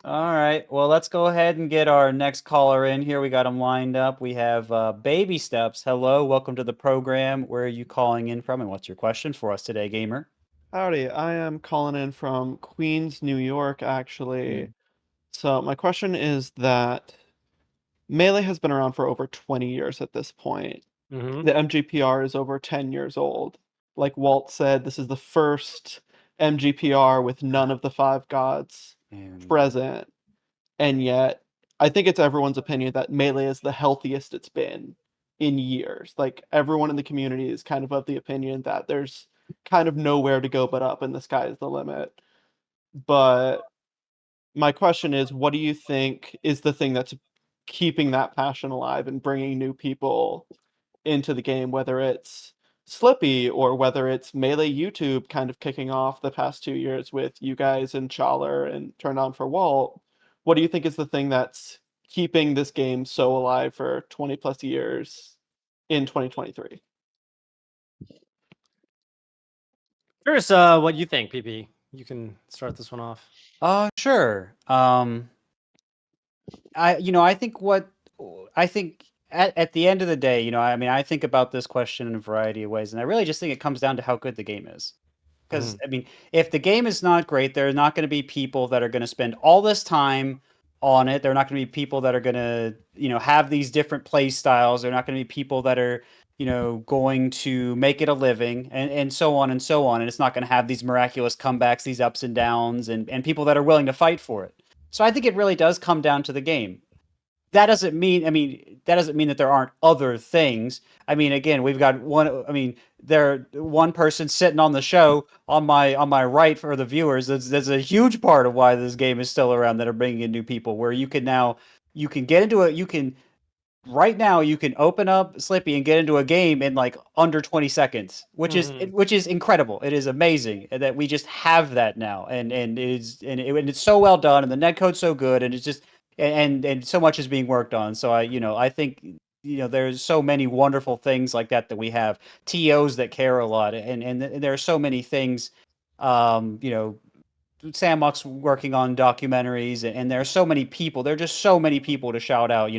All right. Well, let's go ahead and get our next caller in here. We got him lined up. We have Baby Steps. Hello. Welcome to the program. Where are you calling in from, and what's your question for us today, gamer? Howdy, I am calling in from Queens, New York, actually. So my question is that Melee has been around for over 20 years at this point. Mhm. The MGPR is over 10 years old. Like Walt said, this is the first MGPR with none of the 5 gods present, and yet I think it's everyone's opinion that Melee is the healthiest it's been in years. Like, everyone in the community is kind of the opinion that there's kind of nowhere to go but up, and the sky is the limit. But my question is, what do you think is the thing that's keeping that passion alive and bringing new people into the game, whether it's Slippi or whether it's Melee YouTube kind of kicking off the past 2 years with you guys and Chaler and Turned On for Walt? What do you think is the thing that's keeping this game so alive for 20 plus years in 2023? Curious what you think, PP. You can start this one off. Sure. I think at the end of the day, I mean, I think about this question in a variety of ways, and I really just think it comes down to how good the game is. Because I mean, if the game is not great, there are not going to be people that are going to spend all this time on it. There are not going to be people that are going to, have these different play styles. There are not going to be people that are, going to make it a living, and so on and so on. And it's not going to have these miraculous comebacks, these ups and downs, and people that are willing to fight for it. So I think it really does come down to the game. That doesn't mean that there aren't other things. I mean, again, we've got one person sitting on the show on my right for the viewers. There's a huge part of why this game is still around, that are bringing in new people, where you can get into it. Right now you can open up Slippi and get into a game in like under 20 seconds, which is incredible. It is amazing that we just have that now, and it's so well done, and the netcode's so good, and it's just and so much is being worked on. So I think there's so many wonderful things like that we have, TOs that care a lot, and there are so many things. Samuk's working on documentaries, and there are so many people. There are just so many people to shout out.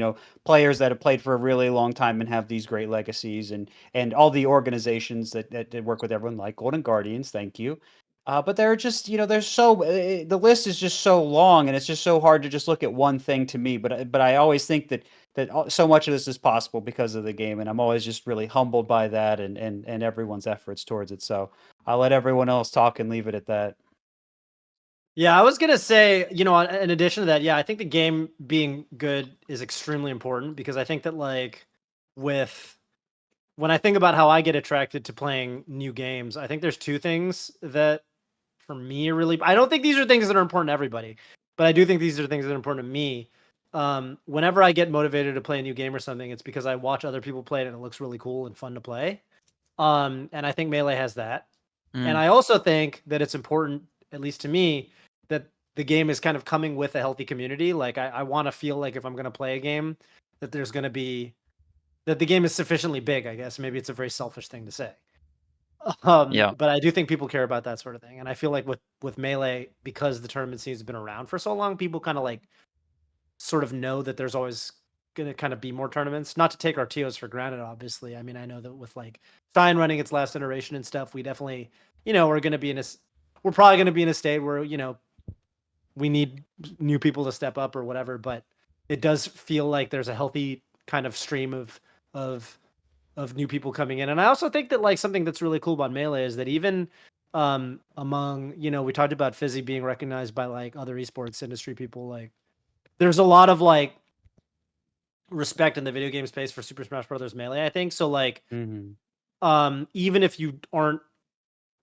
Players that have played for a really long time and have these great legacies, and all the organizations that work with everyone, like Golden Guardians. Thank you. But there are just the list is just so long, and it's just so hard to just look at one thing to me. But I always think that so much of this is possible because of the game, and I'm always just really humbled by that, and everyone's efforts towards it. So I'll let everyone else talk and leave it at that. Yeah, I was gonna say, in addition to that, yeah, I think the game being good is extremely important, because I think that when I think about how I get attracted to playing new games, I think there's two things that for me really, I don't think these are things that are important to everybody, but I do think these are things that are important to me. Whenever I get motivated to play a new game or something, it's because I watch other people play it and it looks really cool and fun to play. And I think Melee has that. And I also think that it's important, at least to me, that the game is kind of coming with a healthy community. Like, I want to feel like if I'm going to play a game, that there's going to be, that the game is sufficiently big, I guess. Maybe it's a very selfish thing to say. Yeah. But I do think people care about that sort of thing. And I feel like with Melee, because the tournament scene's been around for so long, people kind of sort of know that there's always going to kind of be more tournaments. Not to take our TOs for granted, obviously. I mean, I know that with Stein running its last iteration and stuff, we definitely, we're going to be we're probably going to be in a state where, we need new people to step up or whatever, but it does feel like there's a healthy kind of stream of new people coming in. And I also think that something that's really cool about Melee is that even among, we talked about Fizzi being recognized by other esports industry people, there's a lot of respect in the video game space for Super Smash Brothers Melee, I think. So even if you aren't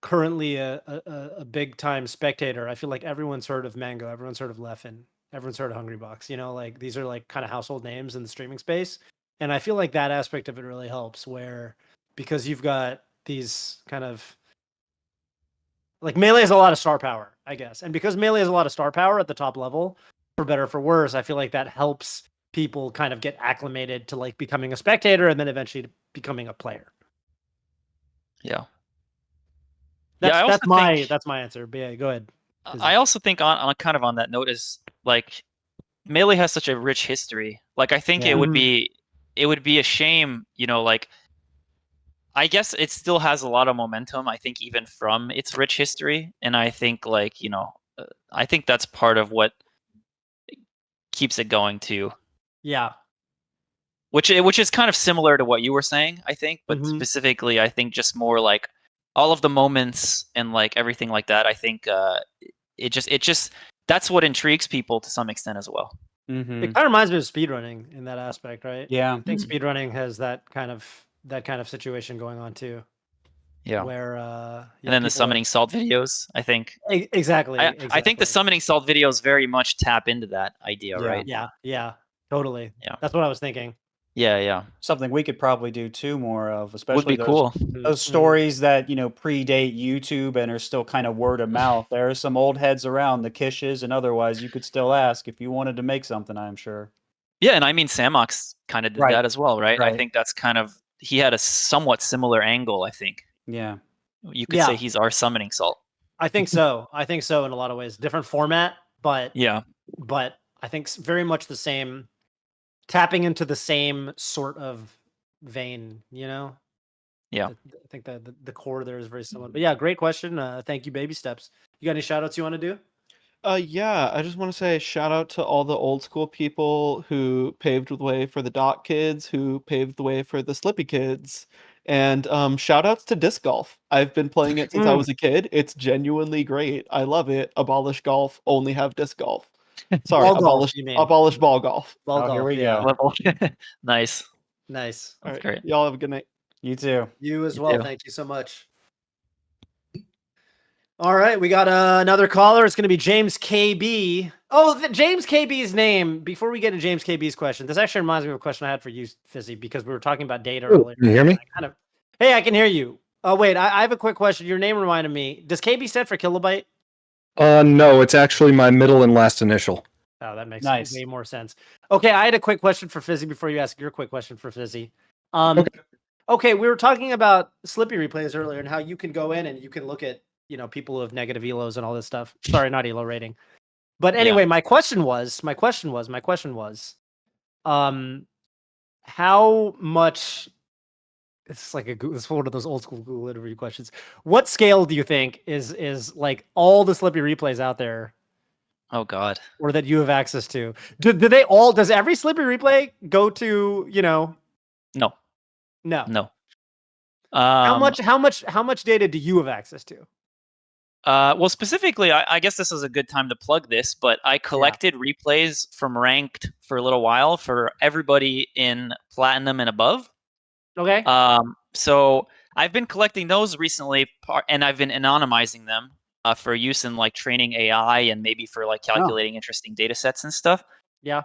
currently a big time spectator, I feel like everyone's heard of Mango, everyone's heard of Leffen, everyone's heard of Hungrybox. These are kind of household names in the streaming space, and I feel like that aspect of it really helps, where because you've got these kind of Melee has a lot of star power, I guess, and because Melee has a lot of star power at the top level, for better or for worse, I feel like that helps people kind of get acclimated to becoming a spectator and then eventually becoming a player. Yeah. That's my answer. But yeah, go ahead. I also think on kind of on that note is Melee has such a rich history. I think it would be a shame, I guess it still has a lot of momentum, I think, even from its rich history, and I think I think that's part of what keeps it going too. Yeah. Which is kind of similar to what you were saying, I think, but specifically I think just more all of the moments and like everything like that. I think it just that's what intrigues people to some extent as well. Mm-hmm. It kind of reminds me of speedrunning in that aspect, right? Yeah. I think speedrunning has that kind of situation going on too. Yeah. Where And then the people summoning salt videos, I think. exactly. I think the summoning salt videos very much tap into that idea, Yeah. right? Yeah, totally. Yeah. That's what I was thinking. Yeah. Something we could probably do too more of, Would especially be cool. those stories that predate YouTube and are still kind of word of mouth. There are some old heads around, the Kishes and otherwise. You could still ask if you wanted to make something. I'm sure. Yeah, and I mean Samox kind of did Right. that as well, right? I Right. think that's kind of he had a somewhat similar angle. I think Yeah. you could say he's our summoning salt. I think so. I think so in a lot of ways. Different format, but Yeah. but I think very much the same, tapping into the same sort of vein, Yeah. I think that the core there is very similar. But yeah, great question. Thank you, Baby Steps. You got any shout outs you want to do? Yeah, I just want to say shout out to all the old school people who paved the way for the Dot kids, who paved the way for the Slippi kids, and shout outs to disc golf. I've been playing it since I was a kid. It's genuinely great. I love it. Abolish golf, only have disc golf. Sorry, Ball golf, abolish you mean? abolish ball golf. Ball Oh, golf. here we yeah. go. Level. Nice. Nice. All That's right, great. y'all have a good night. You too. You as You well. too. Thank you so much. All right, we got another caller. It's going to be James KB. Oh, James KB's name. Before we get to James KB's question, this actually reminds me of a question I had for you, Fizzi, because we were talking about data earlier. Can you hear me? Hey, I can hear you. Oh, wait, I have a quick question. Your name reminded me. Does KB stand for kilobyte? No, it's actually my middle and last initial. Oh, that makes Nice. way more sense. Okay, I had a quick question for Fizzi before you ask your quick question for Fizzi. Okay, we were talking about Slippi replays earlier and how you can go in and you can look at people who have negative elos and all this stuff. Sorry, not elo rating. But anyway, my question was, how much? It's like it's one of those old school Google interview questions. What scale do you think is like all the Slippi replays out there, Oh God. or that you have access to? Do they all? Does every Slippi replay go to No. No. Um, How much data do you have access to? Well, specifically, I guess this is a good time to plug this, but I collected replays from ranked for a little while for everybody in platinum and above. Okay. So I've been collecting those recently, and I've been anonymizing them for use in like training AI and maybe for like calculating interesting data sets and stuff. Yeah.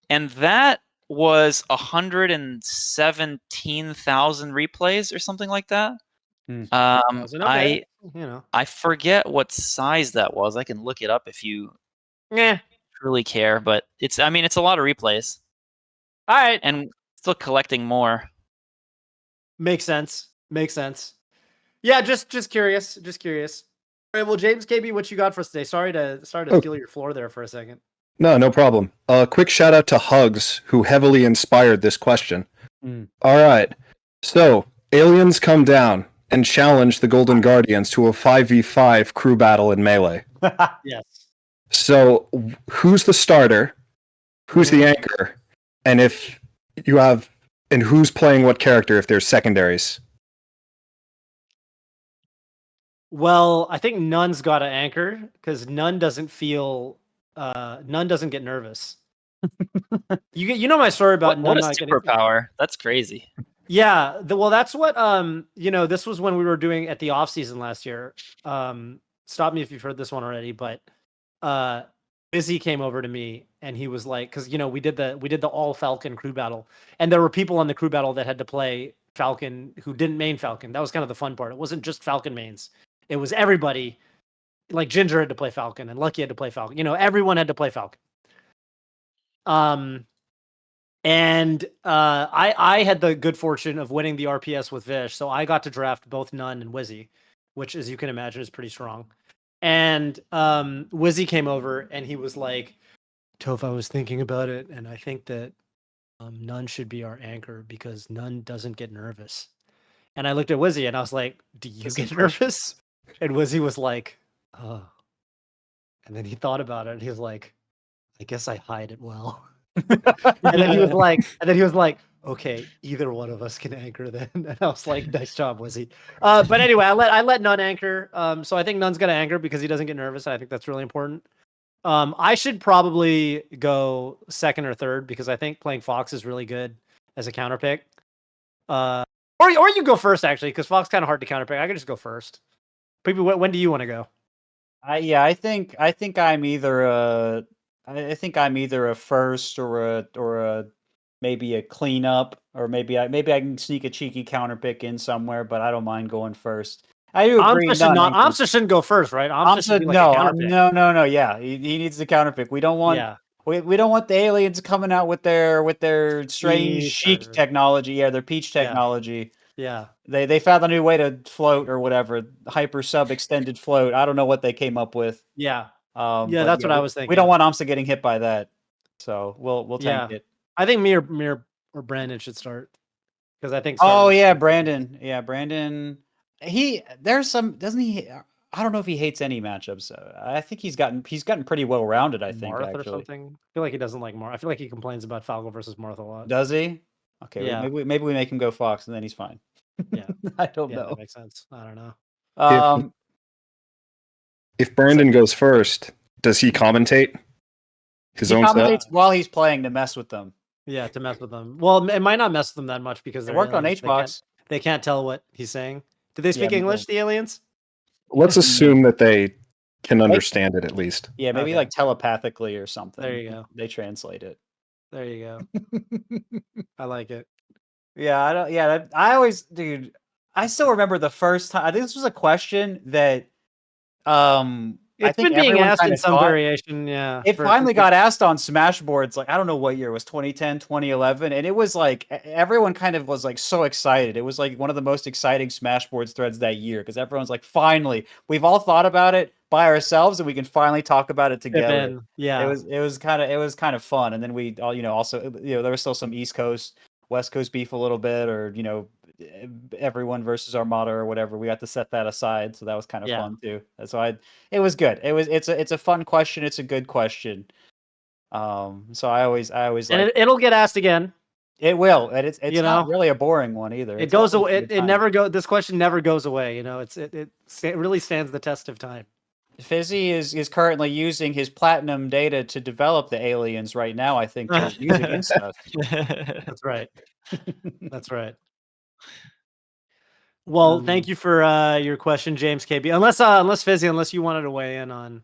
And that was 117,000 replays or something like that. I forget what size that was. I can look it up if you really care, but it's a lot of replays. All right. And still collecting more. Makes sense. Yeah, just curious. All right, well, James KB, what you got for us today? Sorry to steal your floor there for a second. No problem. Quick shout out to Hugs, who heavily inspired this question. All right. So, aliens come down and challenge the Golden Guardians to a 5v5 crew battle in Melee. Yes. So, who's the starter? Who's the anchor? And who's playing what character if there's secondaries? Well, I think Nunn's got to anchor because Nunn doesn't get nervous. You know my story about what Nunn a not getting superpower. That's crazy. Yeah, well, that's what this was when we were doing at the off season last year. Stop me if you've heard this one already, but Fizzi came over to me and he was like, because we did the all Falcon crew battle, and there were people on the crew battle that had to play Falcon who didn't main Falcon. That was kind of the fun part. It wasn't just Falcon mains; it was everybody. Like Ginger had to play Falcon, and Lucky had to play Falcon. Everyone had to play Falcon. And I had the good fortune of winning the RPS with Vish, so I got to draft both Nunn and Wizzy, which, as you can imagine, is pretty strong. And Wizzy came over and he was like, Toph, I was thinking about it, and I think that Nunn should be our anchor because Nunn doesn't get nervous. And I looked at Wizzy and I was like, do you get nervous? And Wizzy was like, oh. And then he thought about it and he was like, I guess I hide it well. and then he was like, okay, either one of us can anchor then. And I was like, nice job, Wizzy. But anyway, I let Nun anchor. So I think Nun's gonna anchor because he doesn't get nervous. And I think that's really important. I should probably go second or third because I think playing Fox is really good as a counter pick. Or you go first actually, because Fox kind of hard to counter pick. I could just go first. People, when do you want to go? I think I'm either a first or a maybe a cleanup, or maybe I can sneak a cheeky counter pick in somewhere, but I don't mind going first. I do agree. Amsa shouldn't go first, right? Amsa should be like a counter pick. No. Yeah, he needs the counter pick. We don't want. Yeah. We don't want the aliens coming out with their strange Peach chic or- technology. Yeah, their peach Yeah. technology. Yeah. They found a new way to float or whatever, hyper sub extended float. I don't know what they came up with. Yeah. But That's what I was thinking. We don't want Amsa getting hit by that, so we'll tank Yeah. it. I think me or Brandon should start because I think. Oh starting- yeah, Brandon. Yeah, Brandon. There's some, doesn't he? I don't know if he hates any matchups. I think he's gotten pretty well rounded. I think Marth actually. or something. I feel like he doesn't like Marth. I feel like he complains about Falco versus Marth a lot. Does he? Okay, Yeah. maybe we make him go Fox and then he's fine. Yeah. I don't Yeah, know. that makes sense. I don't know. If Brandon goes first, does he commentate his He own set? commentates while he's playing to mess with them. Yeah, to mess with them. Well, it might not mess with them that much because They they're worked on aliens. HBox. They can't tell what he's saying. Do they speak Yeah, English, the aliens? Let's assume that they can understand it at least. Yeah, maybe Okay. like telepathically or something. There you go. They translate it. There you go. I like it. Yeah, I don't. Yeah, I always, dude. I still remember the first time. I think this was a question that, I It's think been being everyone asked in kinda some thought. variation, yeah. It finally got asked on Smashboards, like, I don't know what year it was, 2010, 2011, and it was like everyone kind of was like so excited. It was like one of the most exciting Smashboards threads that year because everyone's like, finally, we've all thought about it by ourselves and we can finally talk about it together. Yeah. It was kind of fun, and then we all, also, there was still some East Coast West Coast beef a little bit, or everyone versus Armada or whatever. We got to set that aside, so that was kind of fun too. So it was good. It's a fun question. It's a good question. So I always and like, it'll get asked again. it will, and it's not know? really a boring one either. It goes away. It never go. This question never goes away. It really stands the test of time. Fizzi is currently using his platinum data to develop the aliens right now. I think to use against us. That's right. That's right. Well, thank you for your question, James KB. Unless Fizzi, unless you wanted to weigh in on.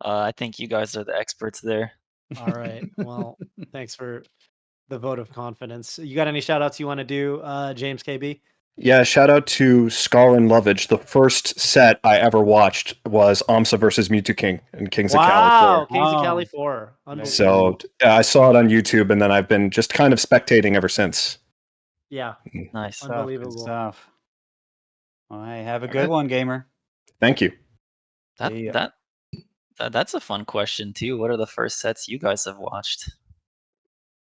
I think you guys are the experts there. All right. Well, thanks for the vote of confidence. You got any shout outs you want to do, James KB? Yeah, shout out to Skull and Lovage. The first set I ever watched was Amsa versus Mewtwo King and Kings of Cali 4. Wow, Kings of Cali 4. So I saw it on YouTube, and then I've been just kind of spectating ever since. Yeah. Nice. Unbelievable Good stuff. All right, have a good one, gamer. Thank you. That's a fun question too. What are the first sets you guys have watched?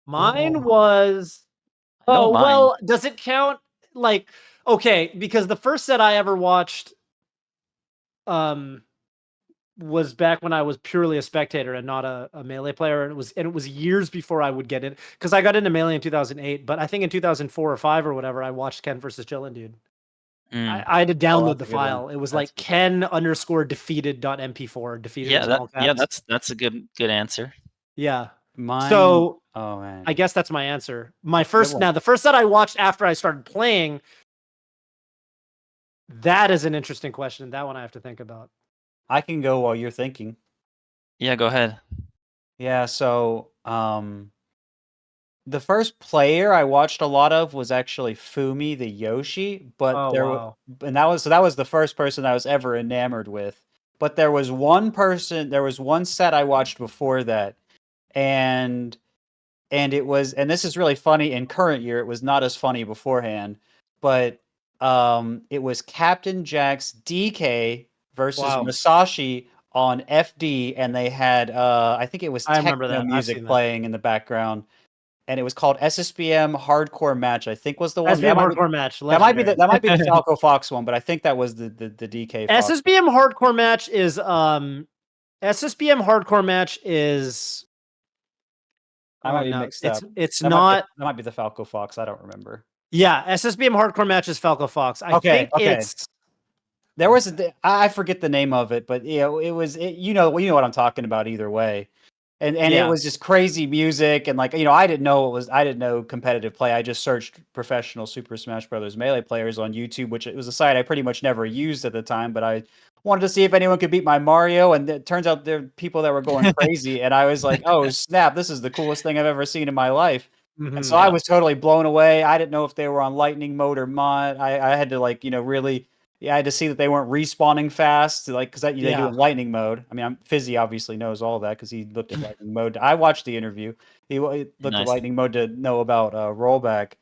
Mine was. I know mine. Well, does it count? Like, okay, because the first set I ever watched was back when I was purely a spectator and not a Melee player, and it was years before I would get in, because I got into Melee in 2008, but I think in 2004 or 5 or whatever I watched Ken versus Chillin' Dude. I had to download the file. It was like Ken_defeated.mp4 defeated. Yeah, that's a good answer. Yeah. Mine. So oh man, I guess that's my answer. The first set I watched after I started playing. That is an interesting question. That one I have to think about. I can go while you're thinking. Yeah, go ahead. Yeah, so the first player I watched a lot of was actually Fumi the Yoshi, but that was the first person I was ever enamored with. But there was one set I watched before that, and this is really funny in current year. It was not as funny beforehand, but it was Captain Jack's DK versus Masashi on FD, and they had I think it was techno music playing in the background, and it was called SSBM Hardcore Match. I think was the one. SSBM Hardcore Match. That might be the Falco Fox one, but I think that was the DK. Fox. SSBM Hardcore Match is I might be mixed up. It's That not. might be the Falco Fox. I don't remember. Yeah, SSBM hardcore match is Falco Fox. I think it's. There was I forget the name of it, but it was you know what I'm talking about either way. And it was just crazy music and like I didn't know competitive play. I just searched professional Super Smash Brothers Melee players on YouTube, which it was a site I pretty much never used at the time, but I wanted to see if anyone could beat my Mario, and it turns out there are people that were going crazy, and I was like, oh snap, this is the coolest thing I've ever seen in my life. And so I was totally blown away. I didn't know if they were on lightning mode or mod. I had to really. Yeah, I had to see that they weren't respawning fast, because they do in lightning mode. I mean, Fizzi obviously knows all that because he looked at lightning mode. I watched the interview. He looked at lightning mode to know about rollback,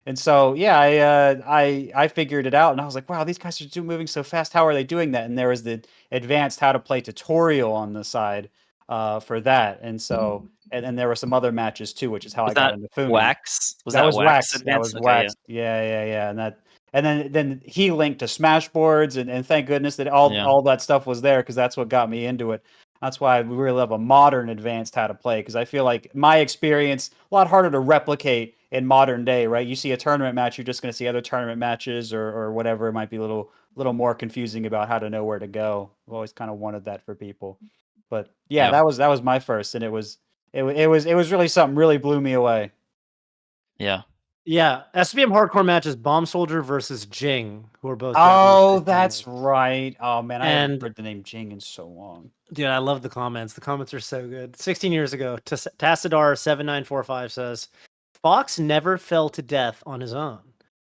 and so I figured it out, and I was like, wow, these guys are moving so fast. How are they doing that? And there was the advanced how to play tutorial on the side for that, and so and there were some other matches too, which is how I got into Fumi. Wax? That was Wax. That Advanced? was Wax. Yeah, and that. And then he linked to Smashboards, and thank goodness that all that stuff was there, because that's what got me into it. That's why we really love a modern advanced how to play, because I feel like my experience a lot harder to replicate in modern day, right? You see a tournament match, you're just going to see other tournament matches or whatever. It might be a little more confusing about how to know where to go. I've always kind of wanted that for people, but that was my first, and it was really something. Really blew me away. Yeah, SBM hardcore match is Bomb Soldier versus Jing, who are both. Oh, that's right. Oh man, I haven't heard the name Jing in so long. Dude, I love the comments. The comments are so good. 16 years ago, Tassadar7945 says, Fox never fell to death on his own.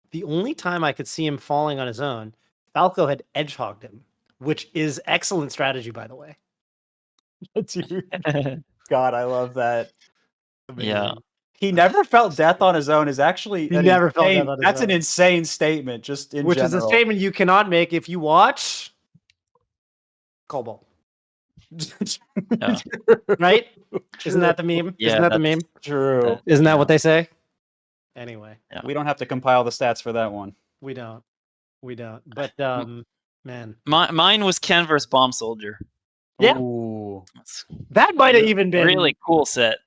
The only time I could see him falling on his own, Falco had edgehogged him, which is excellent strategy, by the way. Dude. God, I love that. Amazing. Yeah. He never felt death on his own is actually He never felt death on his that's own. an insane statement, just in Which general. is a statement you cannot make if you watch Cobalt. Right? Isn't that the meme? Yeah, Isn't that the meme? True. Isn't that what they say? Anyway. Yeah. We don't have to compile the stats for that one. We don't. But man. Mine was Ken versus Bomb Soldier. Yeah. Ooh. That might have even been Really cool set.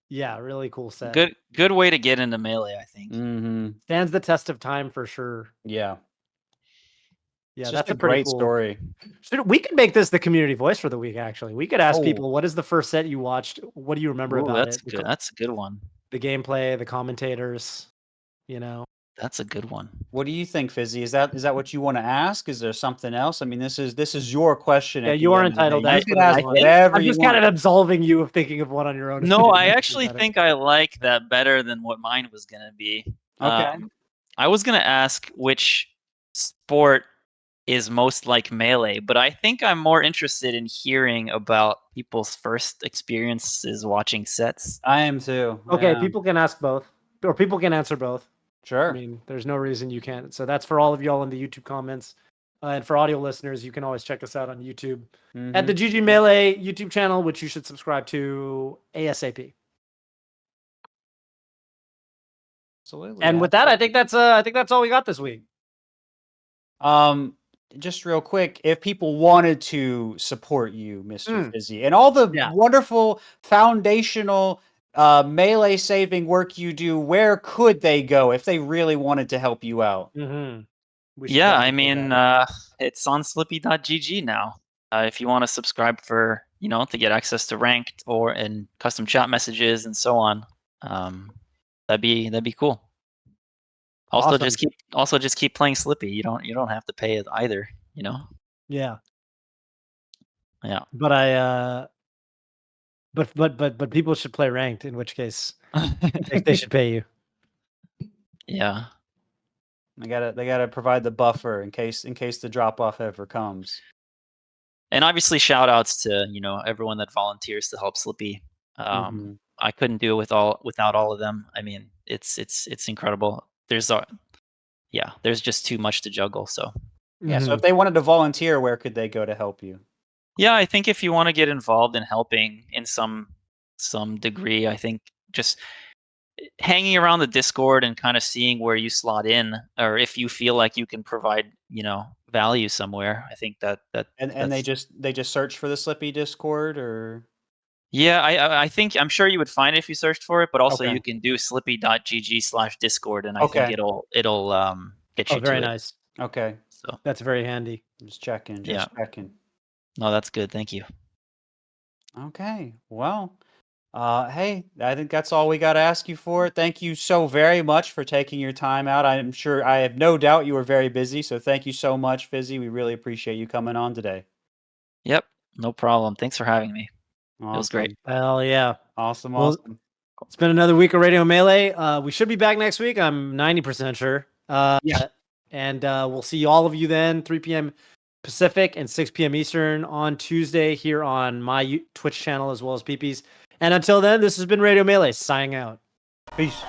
Yeah, really cool set. Good way to get into Melee, I think. Mm-hmm. Stands the test of time for sure. Yeah. Yeah, It's that's a pretty great cool story. We could make this the community voice for the week, actually. We could ask people, what is the first set you watched? What do you remember about it? Good. That's a good one. The gameplay, the commentators, That's a good one. What do you think, Fizzi? Is that what you want to ask? Is there something else? I mean, this is your question. Yeah, you are entitled to ask. You can ask whatever I'm just kind of absolving you of thinking of one on your own. No, I actually think I like that better than what mine was going to be. Okay. I was going to ask which sport is most like Melee, but I think I'm more interested in hearing about people's first experiences watching sets. I am too. Okay, people can ask both, or people can answer both. Sure. I mean, there's no reason you can't. So that's for all of y'all in the YouTube comments. And for audio listeners, you can always check us out on YouTube at the GG Melee YouTube channel, which you should subscribe to ASAP. Absolutely. And with that, I think that's all we got this week. Just real quick, if people wanted to support you, Mr. Fizzi, and all the wonderful foundational Melee saving work you do, where could they go if they really wanted to help you out? Yeah, I mean, it's on Slippi.gg now. If you want to subscribe for, to get access to ranked and custom chat messages and so on, that'd be cool. Also, Awesome. just keep playing Slippi. You don't have to pay it either. Yeah. Yeah. But but people should play ranked. In which case, they should pay you. Yeah. They gotta provide the buffer in case the drop off ever comes. And obviously, shout outs to everyone that volunteers to help Slippi. I couldn't do it without all of them. I mean, it's incredible. There's just too much to juggle. So so if they wanted to volunteer, where could they go to help you? Yeah, I think if you want to get involved in helping in some degree, I think just hanging around the Discord and kind of seeing where you slot in, or if you feel like you can provide value somewhere, I think that and they just search for the Slippi Discord, or Yeah, I think I'm sure you would find it if you searched for it, but also Okay. you can do slippy.gg/discord, and I think Okay. it'll get Oh, you very to it. nice. Okay. So That's very handy. Just checking. Yeah. Just checking. no, that's good. Thank you. Okay. Well, hey, I think that's all we got to ask you for. Thank you so very much for taking your time out. I'm sure, I have no doubt you were very busy. So thank you so much, Fizzi. We really appreciate you coming on today. Yep, no problem. Thanks for having me. It was great. Hell yeah. Awesome. Well, Awesome. it's been another week of Radio Melee. We should be back next week. I'm 90% sure. Yeah. And we'll see all of you then, 3 p.m. Pacific and 6 p.m. Eastern on Tuesday here on my Twitch channel as well as PP's. And until then, this has been Radio Melee signing out. Peace.